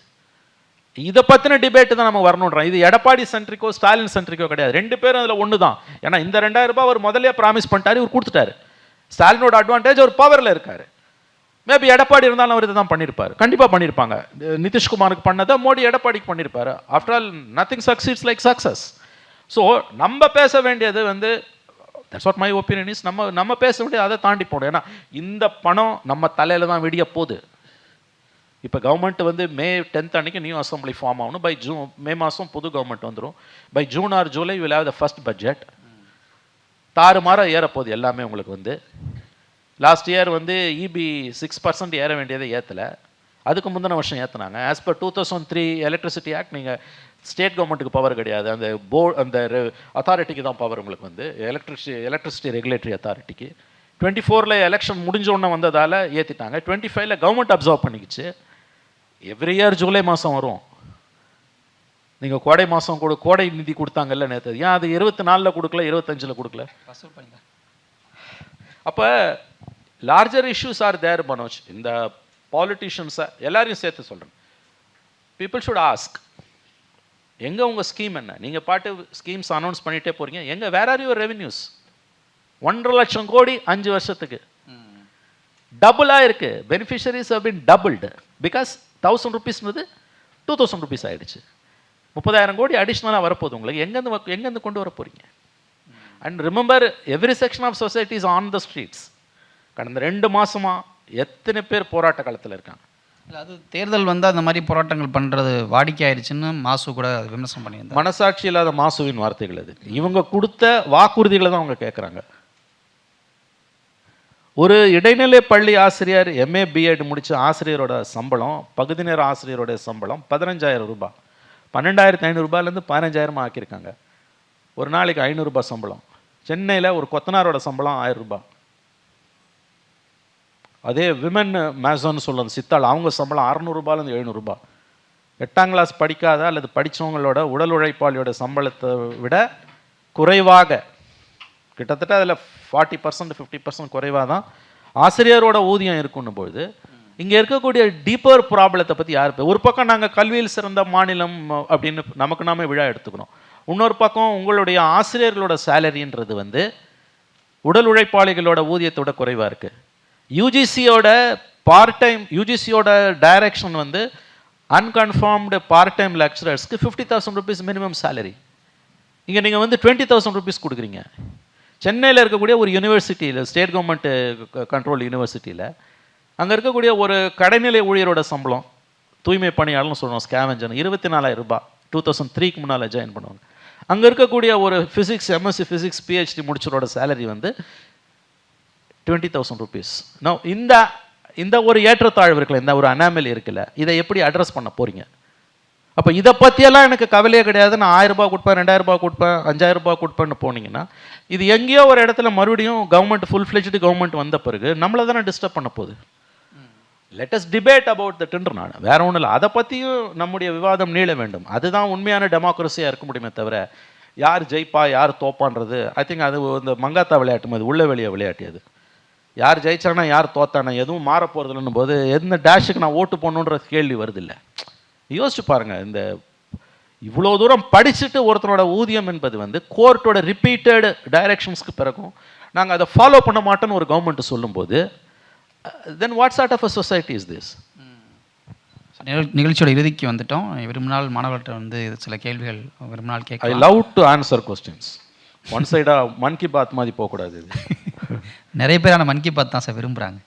இதை பற்றின டிபேட்டு தான் நம்ம வரணுன்றோம். இது எடப்பாடி சென்ட்ரிக்கோ ஸ்டாலின் சென்ட்ரிக்கோ கிடையாது. 2 பேரும் அதில் ஒன்று தான். ஏன்னா இந்த 2,000 ரூபாய் அவர் முதலே ப்ராமிஸ் பண்ணிட்டாரு, இவர் கொடுத்துட்டாரு. ஸ்டாலினோட அட்வான்டேஜ் ஒரு பவரில் இருக்காரு. மேபி எடப்பாடி இருந்தாலும் அவர் இதை தான் பண்ணியிருப்பார், கண்டிப்பாக பண்ணியிருப்பாங்க. நிதிஷ்குமாருக்கு பண்ணதை மோடி எடப்பாடிக்கு பண்ணியிருப்பாரு. After all nothing succeeds like success. So நம்ம பேச வேண்டியது வந்து, that's what my opinion is, நம்ம பேச வேண்டியது அதை தாண்டி போடும். ஏன்னா இந்த பணம் நம்ம தலையில் தான் விடிய போகுது. இப்போ கவர்மெண்ட் வந்து மே 10th அன்னைக்கு நியூ அசம்பிளி ஃபார்ம் ஆகணும். பை மே மாதம் புது கவர்மெண்ட் வந்துடும். By June or July will have the first budget. தாறுமாறாக ஏறப்போகுது எல்லாமே உங்களுக்கு வந்து. லாஸ்ட் இயர் வந்து இபி 6% ஏற வேண்டியதை ஏற்றலை, அதுக்கு முந்தின வருஷம் ஏற்றினாங்க. ஆஸ் பர் 2003 எலக்ட்ரிசிட்டி ஆக்ட் நீங்கள் ஸ்டேட் கவர்மெண்ட்டுக்கு பவர் கிடையாது, அந்த அந்த அத்தாரிட்டிக்கு தான் பவர் உங்களுக்கு வந்து, எலக்ட்ரிசிட்டி ரெகுலேட்டரி அத்தாரிட்டிக்கு. 24ல் எலெக்ஷன் முடிஞ்சோடனே வந்ததால் ஏற்றிட்டாங்க. 25ல் கவர்மெண்ட் அப்சர்வ் பண்ணிக்கிச்சு. எவ்ரி இயர் ஜூலை மாதம் வரும். நீங்கள் கோடை மாதம் கோடை நிதி கொடுத்தாங்கல்ல நேற்று, ஏன் அது 24ல் கொடுக்கல, 25ல் கொடுக்கல? அப்போ larger issues are there Manoj. இந்த பாலிட்டிஷியன்ஸை எல்லாரையும் சேர்த்து சொல்கிறேன். பீப்புள் ஷுட் ஆஸ்க், எங்கே உங்கள் ஸ்கீம் என்ன? நீங்கள் பாட்டு ஸ்கீம்ஸ் அனௌன்ஸ் பண்ணிகிட்டே போகிறீங்க, எங்கே வேர் ஆர் யுவர் ரெவென்யூஸ்? 1.5 லட்சம் கோடி 5 வருஷத்துக்கு டபுளாக இருக்குது. Beneficiaries have been doubled because 1000 rupeesன்றது 2000 rupees ஆகிடுச்சு. 30,000 கோடி அடிஷ்னலாக வரப்போகுது உங்களுக்கு. எங்கேருந்து கொண்டு வர போகிறீங்க? And remember, every section of society is on the streets. கடந்த 2 மாதமாக எத்தனை பேர் போராட்ட காலத்தில் இருக்காங்க. இல்லை, அது தேர்தல் வந்து அந்த மாதிரி போராட்டங்கள் பண்ணுறது வாடிக்கையாயிருச்சுன்னு மாசு கூட விமர்சனம் பண்ணியிருந்தாங்க. மனசாட்சி இல்லாத மாசுவின் வார்த்தைகள் அது. இவங்க கொடுத்த வாக்குறுதிகளை தான் அவங்க கேட்குறாங்க. ஒரு இடைநிலை பள்ளி ஆசிரியர் MA BEd முடித்த ஆசிரியரோட சம்பளம், பகுதி நேர ஆசிரியரோட சம்பளம் 15,000 ரூபாய். 12,500 ரூபாயிலேருந்து 15,000 ஆக்கியிருக்காங்க. ஒரு நாளைக்கு 500 ரூபாய் சம்பளம். சென்னையில் ஒரு கொத்தனாரோட சம்பளம் 1000 ரூபாய். அதே விமன் மேசோன்னு சொல்லுறது சித்தாள், அவங்க சம்பளம் 600 ரூபாயிலேருந்து 700 ரூபாய். 8ஆம் கிளாஸ் படிக்காத அல்லது படித்தவங்களோட உடல் உழைப்பாளியோட சம்பளத்தை விட குறைவாக, கிட்டத்தட்ட அதில் 40% 50% குறைவாக தான் ஆசிரியரோட ஊதியம் இருக்குன்னும் பொழுது, இங்கே இருக்கக்கூடிய டீப்பர் ப்ராப்ளத்தை பற்றி யார்? ஒரு பக்கம் நாங்கள் கல்வியில் சிறந்த மாநிலம் அப்படின்னு நமக்கு நாமே விழா எடுத்துக்கிறோம். இன்னொரு பக்கம் உங்களுடைய ஆசிரியர்களோட சேலரின்றது வந்து உடல் உழைப்பாளிகளோட ஊதியத்தோட குறைவாக இருக்குது. யூஜிசியோட யூஜிசியோட டைரக்ஷன் வந்து அன்கன்ஃபார்ம்டு பார்ட் டைம் லெக்சரர்ஸ்க்கு 50,000 rupees மினிமம் சேலரி. இங்கே நீங்கள் வந்து 20,000 rupees கொடுக்குறீங்க. சென்னையில் இருக்கக்கூடிய ஒரு யூனிவர்சிட்டியில், ஸ்டேட் கவர்மெண்ட் கண்ட்ரோல் யூனிவர்சிட்டியில், அங்கே இருக்கக்கூடிய ஒரு கடைநிலை ஊழியரோட சம்பளம், தூய்மை பணியாளர்னு சொல்கிறோம், ஸ்கேவெஞ்சர், 24,000 ரூபாய். 2003க்கு முன்னால் ஜாயின் பண்ணுவாங்க. அங்கே இருக்கக்கூடிய ஒரு ஃபிசிக்ஸ் MSc ஃபிசிக்ஸ் PhD முடிச்சரோட சேலரி வந்து 20,000 rupees. நோ, இந்த ஒரு ஏற்றத்தாழ்வு இருக்குல்ல, இந்த ஒரு அனாமலி இருக்குல்ல, இதை எப்படி அட்ரஸ் பண்ண போகிறீங்க? அப்போ இதை பற்றியெல்லாம் எனக்கு கவலையே கிடையாது, நான் 1000 ரூபாய் கொடுப்பேன், 2000 ரூபாய் கொடுப்பேன், 5000 ரூபாய் கொடுப்பேன்னு போனீங்கன்னா, இது எங்கேயோ ஒரு இடத்துல மறுபடியும் கவர்மெண்ட் ஃபுல் ஃப்ளெஜ்டு கவர்மெண்ட் வந்த பிறகு நம்மளை தானே டிஸ்டர்ப் பண்ண போகுது. லெட் அஸ் டிபேட் அபவுட் தட்ன்ற நான் வேற ஒன்றும் இல்லை. அதை பற்றியும் நம்முடைய விவாதம் நீள வேண்டும். அதுதான் உண்மையான டெமோக்ரஸியாக இருக்க முடியுமே தவிர, யார் ஜெயிப்பா யார் தோப்பான்றது ஐ திங்க் அது இந்த மங்காத்தா விளையாட்டு மாதிரி உள்ள வெளியே விளையாட்டு. அது யார் ஜெயிச்சானா யார் தோத்தானா எதுவும் மாற போகிறதில்லைன்னும் போது எந்த டேஷுக்கு நான் ஓட்டு போடணுன்ற கேள்வி வருது இல்லை. யோசிச்சு பாருங்கள், இந்த இவ்வளோ தூரம் படிச்சுட்டு ஒருத்தனோட ஊதியம் என்பது வந்து கோர்ட்டோட ரிப்பீட்டட் டைரக்ஷன்ஸ்க்கு பிறகும் நாங்கள் அதை ஃபாலோ பண்ண மாட்டோன்னு ஒரு கவர்மெண்ட் சொல்லும்போது, then what sort of a society is this? நிகழ்ச்சியோட இறுதிக்கு வந்துட்டோம். விரும்பினால் மாணவர்கள்ட்ட வந்து சில கேள்விகள் விரும்பினால் கேட்க. I love to answer questions. One சைடாக மன் கி பாத் மாதிரி போகக்கூடாது. இது நிறைய பேர் ஆனால் மன் கி பாத் தான் சார் விரும்புகிறாங்க.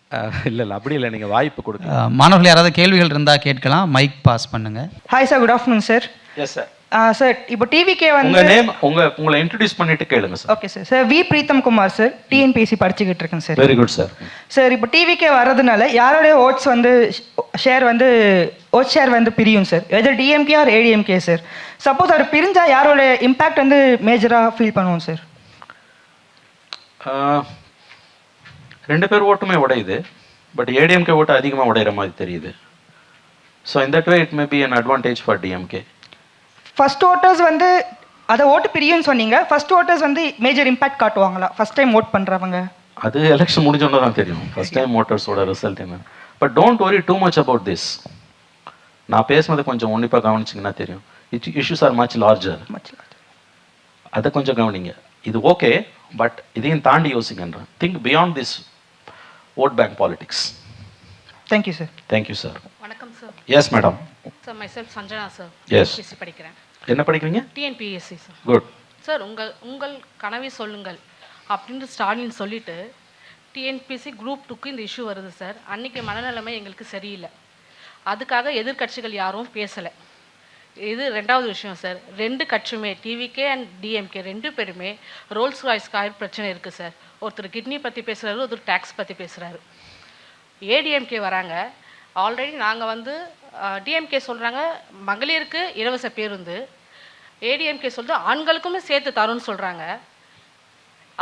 இல்லை அப்படி இல்லை, நீங்கள் வாய்ப்பு கொடுங்க. மாணவர்கள் யாராவது கேள்விகள் இருந்தால் கேட்கலாம். மைக் பாஸ் பண்ணுங்கள். Hi sir, good afternoon sir. Yes sir. Sir இப்போ டிவிகே வந்து உங்கள் நேம் உங்களை இன்ட்ரடியூஸ் பண்ணிட்டு கேளுங்க sir. Okay sir. Sir V Preetham Kumar sir, TNPSC படிச்சுக்கிட்டு இருக்கேன் sir. Very good sir. Sir இப்போ டிவிகே வர்றதுனால யாரோடைய ஓட்ஸ் வந்து ஓட் ஷேர் வந்து பிரியும் sir, either DMK or ADMK sir. Suppose அவர் பிரிஞ்சா யாரோட இம்பாக்ட் வந்து மேஜராக ஃபீல் பண்ணுவோம் சார்? 2 பேர் ஓட்டுமே உடையுது, பட் ADMK ஓட்டு அதிகமாக உடையிற மாதிரி தெரியுது. So in that way it may be an advantage for DMK. First voters வந்து அதை ஓட்டு பிரியும்னு சொன்னீங்க. ஃபர்ஸ்ட் ஓட்டர்ஸ் வந்து மேஜர் இம்பாக்ட் காட்டுவாங்களா ஃபர்ஸ்ட் டைம் ஓட் பண்ணுறவங்க? அது எலெக்ஷன் முடிஞ்சோன்னு தான் தெரியும் ஃபர்ஸ்ட் டைம் ஓட்டர்ஸோட ரிசல்ட் என்ன. But don't worry too much about this. நான் பேசுனது கொஞ்சம் உன்னிப்பாக கவனிச்சிங்கன்னா தெரியும். Issues are much larger. அதை கொஞ்சம் கவனிங்க. இது ஓகே, பட் இதையும் தாண்டி யோசிக்கின்றேன். Think beyond this vote bank politics. Thank you sir. Thank you sir. வணக்கம் சார். Yes madam. Sir myself Sanjana sir. Yes. TNPSC படிக்கிறேன். என்ன படிக்கிறீங்க? TNPSC sir. Good sir. உங்கள் கனவை சொல்லுங்கள் அப்படின்னு ஸ்டாலின் சொல்லிட்டு TNPSC குரூப் 2க்கு இந்த இஷ்யூ வருது சார். அன்றைக்கி மனநிலைமை எங்களுக்கு சரியில்லை. அதுக்காக எதிர்க்கட்சிகள் யாரும் பேசலை. இது ரெண்டாவது விஷயம் சார். ரெண்டு கட்சியுமே டிவிகே அண்ட் டிஎம்கே ரெண்டு பேருமே ரோல்ஸ் ராய்ஸ் கார் பிரச்சனை இருக்குது சார். ஒருத்தர் கிட்னி பற்றி பேசுகிறாரு, ஒருத்தர் டேக்ஸ் பற்றி பேசுகிறாரு. ஏடிஎம்கே வராங்க. ஆல்ரெடி நாங்கள் வந்து டிஎம்கே சொல்கிறாங்க மகளிருக்கு இலவச பேருந்து, ஏடிஎம்கே சொல்லிட்டு ஆண்களுக்குமே சேர்த்து தரும்னு சொல்கிறாங்க.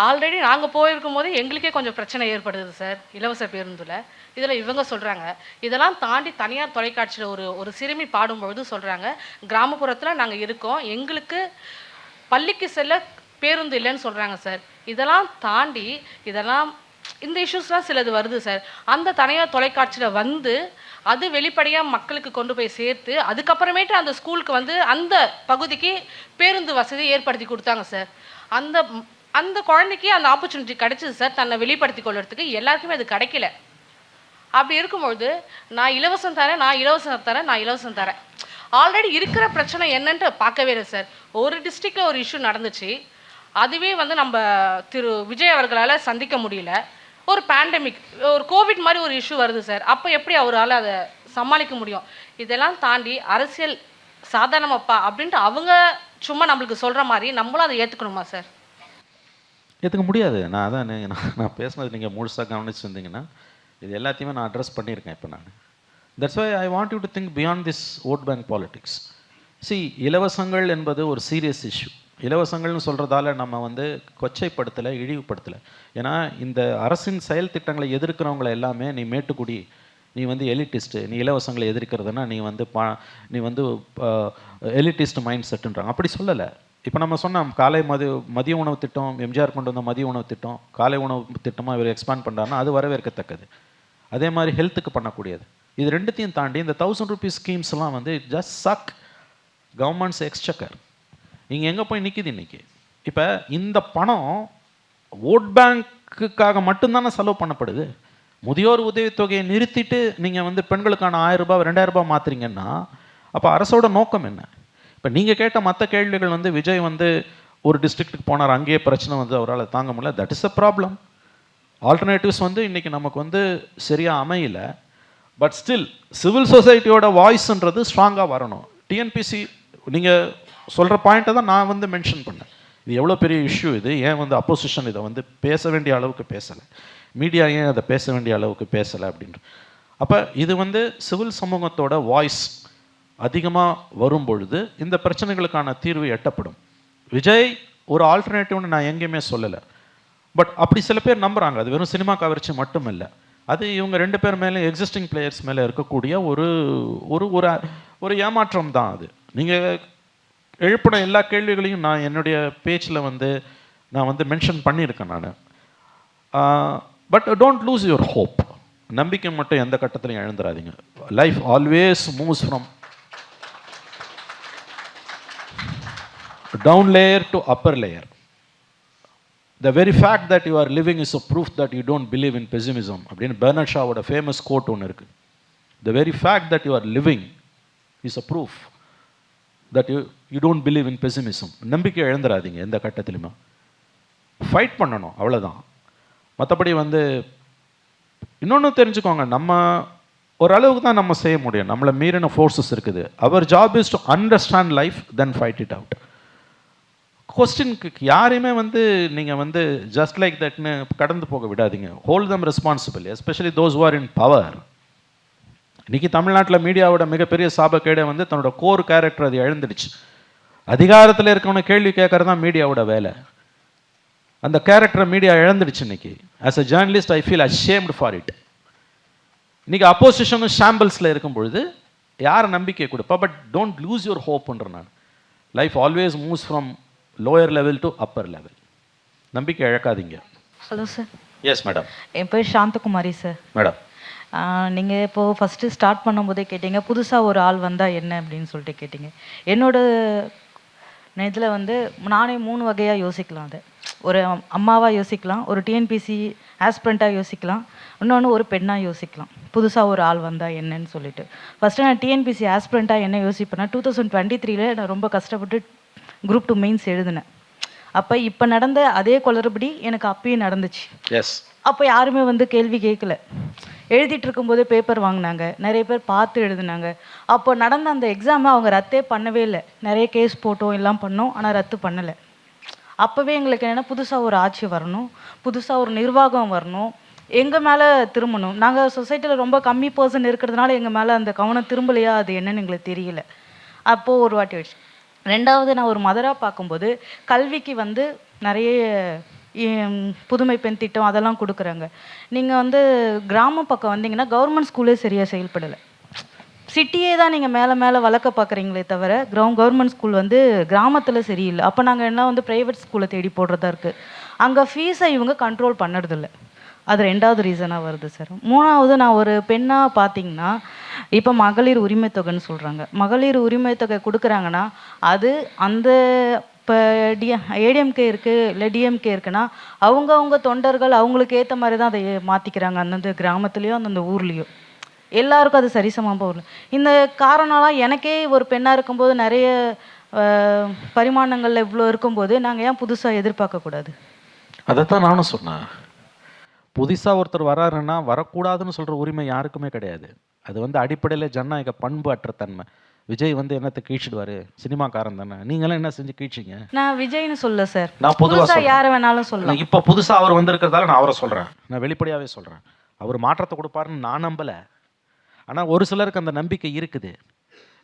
ஆல்ரெடி நாங்கள் போயிருக்கும் போது எங்களுக்கே கொஞ்சம் பிரச்சனை ஏற்படுது சார் இலவச பேருந்தில். இதில் இவங்க சொல்கிறாங்க. இதெல்லாம் தாண்டி தனியார் தொலைக்காட்சியில் ஒரு சிறுமி பாடும்பொழுது சொல்கிறாங்க, கிராமப்புறத்தில் நாங்கள் இருக்கோம், எங்களுக்கு பள்ளிக்கு செல்ல பேருந்து இல்லைன்னு சொல்கிறாங்க சார். இதெல்லாம் தாண்டி இந்த இஷ்யூஸ்லாம் சிலது வருது சார். அந்த தனியார் தொலைக்காட்சியில் வந்து அது வெளிப்படையாக மக்களுக்கு கொண்டு போய் சேர்த்து அதுக்கப்புறமேட்டு அந்த ஸ்கூலுக்கு வந்து அந்த பகுதிக்கு பேருந்து வசதி ஏற்படுத்தி கொடுத்தாங்க சார். அந்த குழந்தைக்கு அந்த ஆப்பர்ச்சுனிட்டி கிடைச்சிது சார், தன்னை வெளிப்படுத்தி கொள்றதுக்கு. எல்லாருக்குமே அது கிடைக்கல. அப்படி இருக்கும்பொழுது நான் இலவசம் தரேன். ஆல்ரெடி இருக்கிற பிரச்சனை என்னன்ட்டு பார்க்கவே இல்லை சார். ஒரு டிஸ்ட்ரிக்டில் ஒரு இஷ்யூ நடந்துச்சு, அதுவே வந்து நம்ம திரு விஜய் அவர்களால் சந்திக்க முடியல. ஒரு பேண்டமிக், ஒரு கோவிட் மாதிரி ஒரு இஷ்யூ வருது சார். அப்போ எப்படி அவரால் அதை சமாளிக்க முடியும்? இதெல்லாம் தாண்டி அரசியல் சாதாரணமாப்பா அப்படின்ட்டு அவங்க சும்மா நம்மளுக்கு சொல்கிற மாதிரி நம்மளும் அதை ஏற்றுக்கணுமா சார்? ஏற்றுக்க முடியாது. நான் பேசுனது நீங்கள் முழுசாக கவனிச்சுருந்தீங்கன்னா இது எல்லாத்தையுமே நான் அட்ரஸ் பண்ணியிருக்கேன் இப்போ நான். That's why I want you to think beyond this vote bank politics. இலவசங்கள் என்பது ஒரு சீரியஸ் இஷ்யூ. இலவசங்கள்னு சொல்கிறதால நம்ம வந்து கொச்சைப்படுத்தலை, இழிவுபடுத்தலை. ஏன்னா இந்த அரசின் செயல் திட்டங்களை எதிர்க்கிறவங்களை எல்லாமே நீ மேட்டுக்குடி, நீ வந்து எலிட்டிஸ்ட்டு, நீ இலவசங்களை எதிர்க்கிறதுனா நீ வந்து எலிட்டிஸ்ட் மைண்ட் செட்டுன்றாங்க. அப்படி சொல்லலை. இப்போ நம்ம சொன்னோம் காலை மதிய உணவு திட்டம், எம்ஜிஆர் கொண்டு வந்த மதிய உணவு திட்டம், காலை உணவு திட்டமாக இவர் எக்ஸ்பேண்ட் பண்ணுறாருன்னா அது வரவேற்கத்தக்கது. அதே மாதிரி ஹெல்த்துக்கு பண்ணக்கூடியது. இது ரெண்டுத்தையும் தாண்டி இந்த 1000 ரூபீஸ் ஸ்கீம்ஸ்லாம் வந்து ஜஸ்ட் சக் கவர்மெண்ட்ஸ் எக்ஸ்சக்கர். நீங்கள் எங்கே போய் நிற்கிது இன்றைக்கி? இப்போ இந்த பணம் ஓட் பேங்க்குக்காக மட்டும்தானே செலவு பண்ணப்படுது. முதியோர் உதவித்தொகையை நிறுத்திட்டு நீங்கள் வந்து பெண்களுக்கான 1000 ரூபாய் 2000 ரூபாய் மாற்றுறீங்கன்னா அப்போ அரசோட நோக்கம் என்ன? இப்போ நீங்கள் கேட்ட மற்ற கேள்விகள் வந்து விஜய் வந்து ஒரு டிஸ்ட்ரிக்ட்டுக்கு போனார், அங்கேயே பிரச்சனை வந்து அவரால் தாங்க முடியல. That is a problem. Alternatives வந்து இன்றைக்கி நமக்கு வந்து சரியாக அமையல. பட் ஸ்டில் சிவில் சொசைட்டியோட வாய்ஸ்ன்றது ஸ்ட்ராங்காக வரணும். டிஎன்பிசி நீங்கள் சொல்கிற பாயிண்ட்டை தான் நான் வந்து மென்ஷன் பண்ணேன். இது எவ்வளோ பெரிய இஷ்யூ இது, ஏன் வந்து அப்போசிஷன் இதை வந்து பேச வேண்டிய அளவுக்கு பேசலை, மீடியா ஏன் அதை பேச வேண்டிய அளவுக்கு பேசலை அப்படின்ற. அப்போ இது வந்து சிவில் சமூகத்தோட வாய்ஸ் அதிகமாக வரும் பொழுது இந்த பிரச்சனைகளுக்கான தீர்வு எட்டப்படும். விஜய் ஒரு ஆல்டர்னேட்டிவ்னு நான் எங்கேயுமே சொல்லலை. பட் அப்படி சில பேர் நம்புகிறாங்க. அது வெறும் சினிமா கவர்ச்சி மட்டும் இல்லை, அது இவங்க 2 பேர் மேலே எக்ஸிஸ்டிங் பிளேயர்ஸ் மேலே இருக்கக்கூடிய ஒரு ஒரு ஒரு ஏமாற்றம் தான் அது. நீங்கள் எழுப்பின எல்லா கேள்விகளையும் நான் என்னுடைய பேச்சில் வந்து நான் வந்து மென்ஷன் பண்ணியிருக்கேன் நான். But don't lose your hope. நம்பிக்கை மட்டும் எந்த கட்டத்திலையும் இழந்துடாதீங்க. Life always moves from down layer to upper layer. The very fact that you are living is a proof that you don't believe in pessimism. அப்படின்னு பெர்னர்ட் ஷாவோட famous code ஒன்று இருக்குது. The very fact that you are living is a proof that you don't believe in pessimism. நம்பிக்கை இழந்துடாதீங்க எந்த கட்டத்திலுமே. Fight பண்ணணும், அவ்வளோதான். மற்றபடி வந்து இன்னொன்று தெரிஞ்சுக்கோங்க, நம்ம ஓரளவுக்கு தான் நம்ம செய்ய முடியும். நம்மளை மீறின ஃபோர்ஸஸ் இருக்குது. Our job is to understand life then fight it out. கொஸ்டினுக்கு யாரையுமே வந்து நீங்கள் வந்து ஜஸ்ட் லைக் தட்னு கடந்து போக விடாதீங்க. Hold them responsible, especially those who are in power. இன்றைக்கி தமிழ்நாட்டில் மீடியாவோட மிகப்பெரிய சாபக்கேடை வந்து தன்னோட கோர் கேரக்டர் அது இழந்துடுச்சு. அதிகாரத்தில் இருக்கவன கேள்வி கேட்கறது தான் மீடியாவோட வேலை. அந்த கேரக்டரை மீடியா இழந்துடுச்சு இன்றைக்கி. As a journalist I feel ashamed for it. இன்றைக்கி அப்போசிஷனும் ஷாம்பிள்ஸில் இருக்கும் பொழுது யார் நம்பிக்கை கொடுப்பா? பட் டோன்ட் லூஸ் யுவர் ஹோப்ன்ற நான். Life always moves from lower level to upper level. நம்பிக்கை இழக்காதீங்க. Hello sir. Yes madam. என் பேர் சாந்தகுமாரி சார். மேடம், நீங்கள் இப்போது ஃபஸ்ட்டு ஸ்டார்ட் பண்ணும்போதே கேட்டீங்க புதுசாக ஒரு ஆள் வந்தால் என்ன அப்படின்னு சொல்லிட்டு கேட்டீங்க. என்னோட இதில் வந்து நானே 3 வகையாக யோசிக்கலாம். அதை ஒரு அம்மாவாக யோசிக்கலாம், ஒரு டிஎன்பிசி ஆஸ்பிரண்ட்டாக யோசிக்கலாம், இன்னொன்று ஒரு பெண்ணாக யோசிக்கலாம். புதுசாக ஒரு ஆள் வந்தால் என்னன்னு சொல்லிட்டு ஃபஸ்ட்டு நான் டிஎன்பிசி ஆஸ்பிரண்ட்டாக என்ன யோசிப்பேன்னா 2023 நான் ரொம்ப கஷ்டப்பட்டு குரூப் 2 மெயின்ஸ் எழுதினேன். அப்போ இப்போ நடந்த அதே குளறுபடி எனக்கு அப்பயும் நடந்துச்சு. எஸ். அப்போ யாருமே வந்து கேள்வி கேட்கல. எழுதிட்டு இருக்கும்போதே பேப்பர் வாங்கினாங்க, நிறைய பேர் பார்த்து எழுதுனாங்க. அப்போ நடந்த அந்த எக்ஸாமை அவங்க ரத்தே பண்ணவே இல்லை. நிறைய கேஸ் போட்டோம், எல்லாம் பண்ணோம், ஆனால் ரத்து பண்ணலை. அப்போவே எங்களுக்கு என்னென்னா புதுசாக ஒரு ஆட்சி வரணும், புதுசாக ஒரு நிர்வாகம் வரணும், எங்கள் மேலே திரும்பணும். நாங்கள் சொசைட்டியில் ரொம்ப கம்மி பர்சன் இருக்கிறதுனால எங்கள் மேலே அந்த கவனம் திரும்பலையா அது என்னன்னு எங்களுக்கு தெரியல. அப்போது ஒரு வாட்டி வச்சு. ரெண்டாவது, நான் ஒரு மதராக பார்க்கும்போது கல்விக்கு வந்து நிறைய புதுமை பெண் திட்டம் அதெல்லாம் கொடுக்குறாங்க. நீங்கள் வந்து கிராமம் பக்கம் வந்தீங்கன்னா கவர்மெண்ட் ஸ்கூலே சரியாக செயல்படலை. சிட்டியே தான் நீங்கள் மேலே மேலே வளர்க்க பார்க்குறீங்களே தவிர கவர்மெண்ட் ஸ்கூல் வந்து கிராமத்தில் சரியில்லை. அப்போ நாங்கள் என்ன வந்து ப்ரைவேட் ஸ்கூலை தேடி போடுறதா இருக்குது. அங்கே ஃபீஸை இவங்க கண்ட்ரோல் பண்ணுறதில்ல. அது ரெண்டாவது ரீசனாக வருது சார். மூணாவது, நான் ஒரு பெண்ணாக பார்த்தீங்கன்னா இப்போ மகளிர் உரிமை தொகைன்னு சொல்கிறாங்க. மகளிர் உரிமை தொகை கொடுக்குறாங்கன்னா அது அந்த இப்போ ஏடிஎம்கே இருக்குது இல்லை டிஎம்கே இருக்குன்னா அவங்க தொண்டர்கள் அவங்களுக்கு ஏற்ற மாதிரி தான் அதை மாற்றிக்கிறாங்க. அந்தந்த கிராமத்துலேயோ அந்தந்த ஊர்லேயோ எல்லாருக்கும் அது சரிசமமாக போகணும். இந்த காரணம்லாம் எனக்கே ஒரு பெண்ணாக இருக்கும்போது நிறைய பரிமாணங்களில் இவ்வளோ இருக்கும்போது நாங்கள் ஏன் புதுசாக எதிர்பார்க்கக்கூடாது? அதைத்தான் நானும் சொன்னேன். புதுசாக ஒருத்தர் வராருன்னா வரக்கூடாதுன்னு சொல்கிற உரிமை யாருக்குமே கிடையாது. அது வந்து அடிப்படையில் ஜனநாயக பண்பு அற்ற தன்மை. விஜய் வந்து என்னத்தை கீழ்ச்சிடுவார், சினிமாக்காரன் தானே, நீங்களாம் என்ன செஞ்சு கீழ்ச்சிங்க? நான் விஜய்னு சொல்ல சார், நான் பொதுவாக யாரை வேணாலும் சொல்லலாம். இப்போ புதுசாக அவர் வந்திருக்கிறதால நான் அவரை சொல்கிறேன், நான் வெளிப்படையாகவே சொல்கிறேன். அவர் மாற்றத்தை கொடுப்பாருன்னு நான் நம்பலை, ஆனால் ஒரு சிலருக்கு அந்த நம்பிக்கை இருக்குது.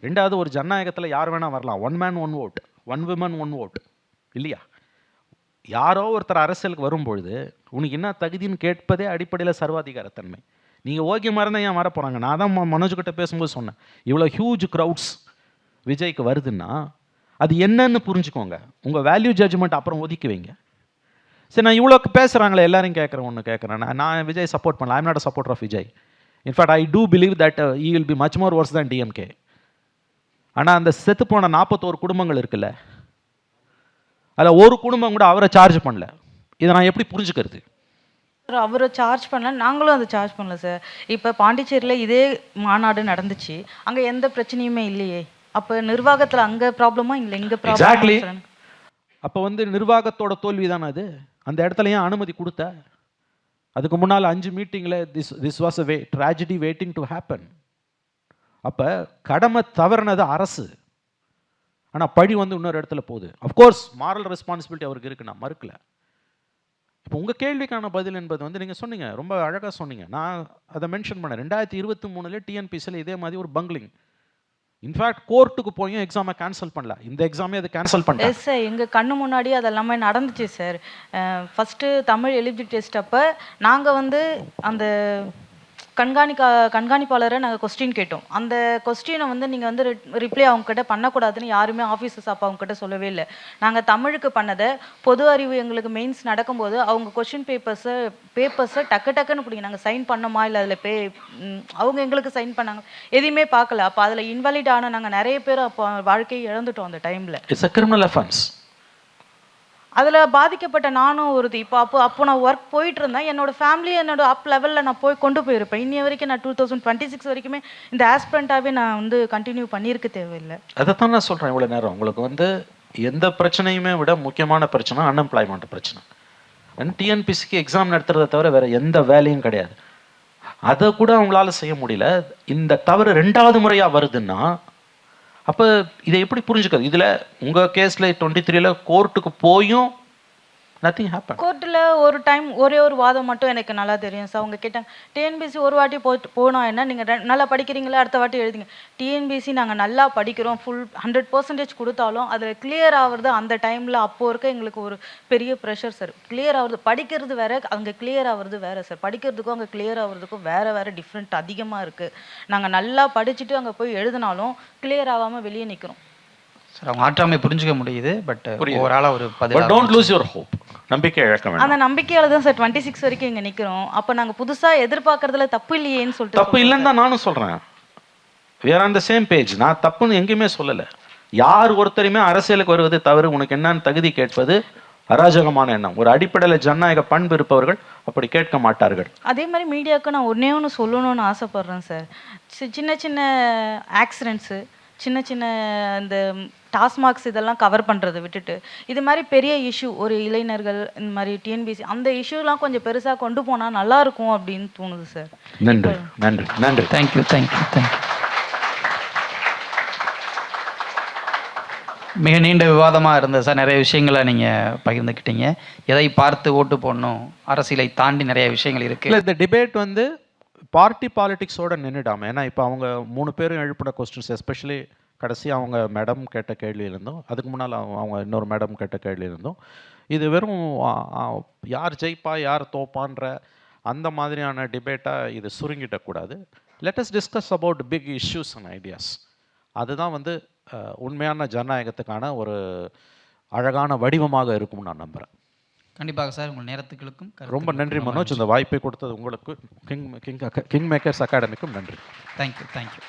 ரெண்டாவது, ஒரு ஜனநாயகத்தில் யார் வேணால் வரலாம். 1 man 1 vote, 1 woman 1 vote இல்லையா? யாரோ ஒருத்தர் அரசியலுக்கு வரும்பொழுது உனக்கு என்ன தகுதின்னு கேட்பதே அடிப்படையில் சர்வாதிகாரத்தன்மை. நீங்கள் ஓகேமாக இருந்தால் ஏன் வர போகிறாங்க? நான் தான் மனோஜ்கிட்ட பேசும்போது சொன்னேன், இவ்வளோ ஹியூஜ் க்ரௌட்ஸ் விஜய்க்கு வருதுன்னா அது என்னன்னு புரிஞ்சுக்கோங்க. உங்கள் வேல்யூ ஜட்ஜ்மெண்ட் அப்புறம் ஒதுக்கி வைங்க. சரி, நான் இவ்வளோக்கு பேசுகிறாங்களே எல்லாரையும் கேட்குறேன், ஒன்று கேட்குறேன். நான் விஜய் சப்போர்ட் பண்ணல. I'm not a supporter of Vijay. In fact I do believe that he will be much more worse than DMK. ஆனால் அந்த செத்து போன 41 குடும்பங்கள் இருக்குல்ல, அதில் ஒரு குடும்பம் கூட அவரை சார்ஜ் பண்ணல. இதை நான் எப்படி புரிஞ்சுக்கிறது? அவரை சார்ஜ் பண்ணல, நாங்களும் அதை சார்ஜ் பண்ணல சார். இப்போ பாண்டிச்சேரியில் இதே மாநாடு நடந்துச்சு, அங்கே எந்த பிரச்சனையுமே இல்லையே. அப்போ நிர்வாகத்தில் அங்கே ப்ராப்ளமா இல்லை, இங்கே ப்ராப்ளம். அப்போ வந்து நிர்வாகத்தோட தோல்வி தானே அது. அந்த இடத்துல ஏன் அனுமதி கொடுத்த? அதுக்கு முன்னால் 5 மீட்டிங்கில் this was a tragedy waiting to happen. அப்போ கடமை தவறினது அரசு, ஆனால் பழி வந்து இன்னொரு இடத்துல போகுது. அஃப்கோர்ஸ் மாரல் ரெஸ்பான்சிபிலிட்டி அவருக்கு இருக்குது, நான் மறுக்கல. இப்போ உங்கள் கேள்விக்கான பதில் என்பது வந்து நீங்கள் சொன்னீங்க, ரொம்ப அழகாக சொன்னீங்க. நான் அதை மென்ஷன் பண்ணேன். 2023 டிஎன்பிசியில் இதே மாதிரி ஒரு பங்க்லிங். இன்ஃபேக்ட் கோர்ட்டுக்கு போயும் எக்ஸாமை கேன்சல் பண்ணல. இந்த எக்ஸாமே அதை கேன்சல் பண்ணல சார். எங்கள் கண்ணு முன்னாடி அதெல்லாமே நடந்துச்சு sir. First Tamil eligibility test அப்போ நாங்கள் வந்து அந்த கண்காணிப்பாளரை நாங்கள் கொஸ்டின் கேட்டோம். அந்த கொஸ்டினை வந்து நீங்கள் வந்து ரிப்ளை அவங்கக்கிட்ட பண்ணக்கூடாதுன்னு யாருமே ஆஃபீஸர்ஸ் அப்போ அவங்கக்கிட்ட சொல்லவே இல்லை. நாங்கள் தமிழுக்கு பண்ணதை பொது அறிவு எங்களுக்கு மெயின்ஸ் நடக்கும்போது அவங்க கொஸ்டின் பேப்பர்ஸை டக்குன்னு பிடிங்க, நாங்கள் சைன் பண்ணோமா இல்லை அதில் அவங்க எங்களுக்கு சைன் பண்ணாங்க, எதையுமே பார்க்கல. அப்போ அதில் இன்வாலிட் ஆன நாங்கள் நிறைய பேர் அப்போ வாழ்க்கையை இழந்துட்டோம் அந்த டைமில். It's a criminal offense. அதில் பாதிக்கப்பட்ட நானும் ஒருத்தி. அப்போ நான் ஒர்க் போயிட்டு இருந்தேன். என்னோட ஃபேமிலி என்னோட அப் லெவலில் நான் கொண்டு போயிருப்பேன். இன்னைய வரைக்கும் நான் 2026 வரைக்குமே இந்த ஆஸ்பிரண்டாகவே நான் வந்து கண்டினியூ பண்ணியிருக்க தேவையில்லை. அதைத்தான் நான் சொல்கிறேன். இவ்வளோ நேரம் உங்களுக்கு வந்து எந்த பிரச்சனையுமே விட முக்கியமான பிரச்சனை அன்எம்ப்ளாய்மெண்ட் பிரச்சனை. டிஎன்பிசிக்கு எக்ஸாம் நடத்துறதை தவிர வேறு எந்த வேலையும் கிடையாது. அதை கூட அவங்களால செய்ய முடியல. இந்த தவறு 2வது முறையாக வருதுன்னா அப்போ இதை எப்படி புரிஞ்சுக்கிறது? இதில் உங்கள் கேஸில் 23 கோர்ட்டுக்கு போயும் நத்திங் ஹேப்பன். கோர்ட்டில் ஒரு டைம் ஒரே ஒரு வாதம் மட்டும் எனக்கு நல்லா தெரியும் சார். அவங்க கேட்டாங்க, டிஎன்பிசி ஒரு வாட்டி போனோம் என்ன நீங்கள் நல்லா படிக்கிறீங்களா, அடுத்த வாட்டி எழுதிங்க. டிஎன்பிசி நாங்கள் நல்லா படிக்கிறோம், ஃபுல் 100% கொடுத்தாலும் அதில் கிளியர் ஆகுறது அந்த டைமில் அப்போ இருக்க எங்களுக்கு ஒரு பெரிய ப்ரெஷர் சார். கிளியர் ஆகுறது படிக்கிறது வேறு, அங்கே கிளியர் ஆகுறது வேறு சார். படிக்கிறதுக்கும் அங்கே கிளியர் ஆகுறதுக்கும் வேறு டிஃப்ரெண்ட் அதிகமாக இருக்குது. நாங்கள் நல்லா படிச்சுட்டு அங்கே போய் எழுதினாலும் கிளியர் ஆகாமல் வெளியே நிற்கிறோம் சார். அவங்க ஆற்றாமை புரிஞ்சுக்க முடியுது, பட் ஓவராலாக ஒரு பதில். Don't lose your hope. நம்பிக்கை இழக்க வேண்டாம். அந்த நம்பிக்கையால தான் சார் 26 வரைக்கும் இங்கே நிற்கிறோம். அப்போ நாங்கள் புதுசாக எதிர்பார்க்கறதுல தப்பு இல்லையேன்னு சொல்லிட்டு. தப்பு இல்லைன்னு தான் நானும் சொல்கிறேன். we are on the same page. நான் தப்புன்னு எங்கேயுமே சொல்லலை. யார் ஒருத்தரையுமே அரசியலுக்கு வருவது தவறு, உனக்கு என்னன்னு தகுதி கேட்பது அராஜகமான எண்ணம். ஒரு அடிப்படையில் ஜனநாயக பண்பு இருப்பவர்கள் அப்படி கேட்க மாட்டார்கள். அதே மாதிரி மீடியாவுக்கு நான் ஒன்று சொல்லணும்னு ஆசைப்பட்றேன் சார். சின்ன சின்ன ஆக்சிடென்ட்ஸு, சின்ன சின்ன இந்த டாஸ்மார்க்ஸ் இதெல்லாம் கவர் பண்ணுறதை விட்டுட்டு இது மாதிரி பெரிய இஷ்யூ ஒரு இளைஞர்கள் இந்த மாதிரி டிஎன்பிசி அந்த இஷ்யூலாம் கொஞ்சம் பெருசாக கொண்டு போனால் நல்லாயிருக்கும் அப்படின்னு தோணுது சார். நன்றி நன்றி நன்றி. Thank you thank you thank you. மிக நீண்ட விவாதமாக இருந்தது சார். நிறைய விஷயங்களை நீங்கள் பகிர்ந்துக்கிட்டீங்க. எதை பார்த்து ஓட்டு போடணும், அரசியலை தாண்டி நிறைய விஷயங்கள் இருக்குது. இல்லை, இந்த டிபேட் வந்து பார்ட்டி பாலிடிக்ஸோடு நின்றுடாமல், ஏன்னா இப்போ அவங்க 3 பேரும் எழுப்பின கொஸ்டின்ஸ், எஸ்பெஷலி கடைசி அவங்க மேடம் கேட்ட கேள்வியிலிருந்தும் அதுக்கு முன்னால் அவங்க இன்னொரு மேடம் கேட்ட கேள்வியிலிருந்தும் இது வெறும் யார் ஜெயிப்பா யார் தோப்பான்ற அந்த மாதிரியான டிபேட்டாக இது சுருங்கிடக்கூடாது. Let us discuss about big issues and ideas. அதுதான் வந்து உண்மையான ஜனநாயகத்துக்கான ஒரு அழகான வடிவமாக இருக்கும்னு நான் நம்புகிறேன். கண்டிப்பாக சார். உங்கள் நேரத்துக்களுக்கும் ரொம்ப நன்றி மனோஜ். இந்த வாய்ப்பை கொடுத்தது உங்களுக்கு கிங் மேக்கர்ஸ் அகாடமிக்கும் நன்றி. Thank you thank you.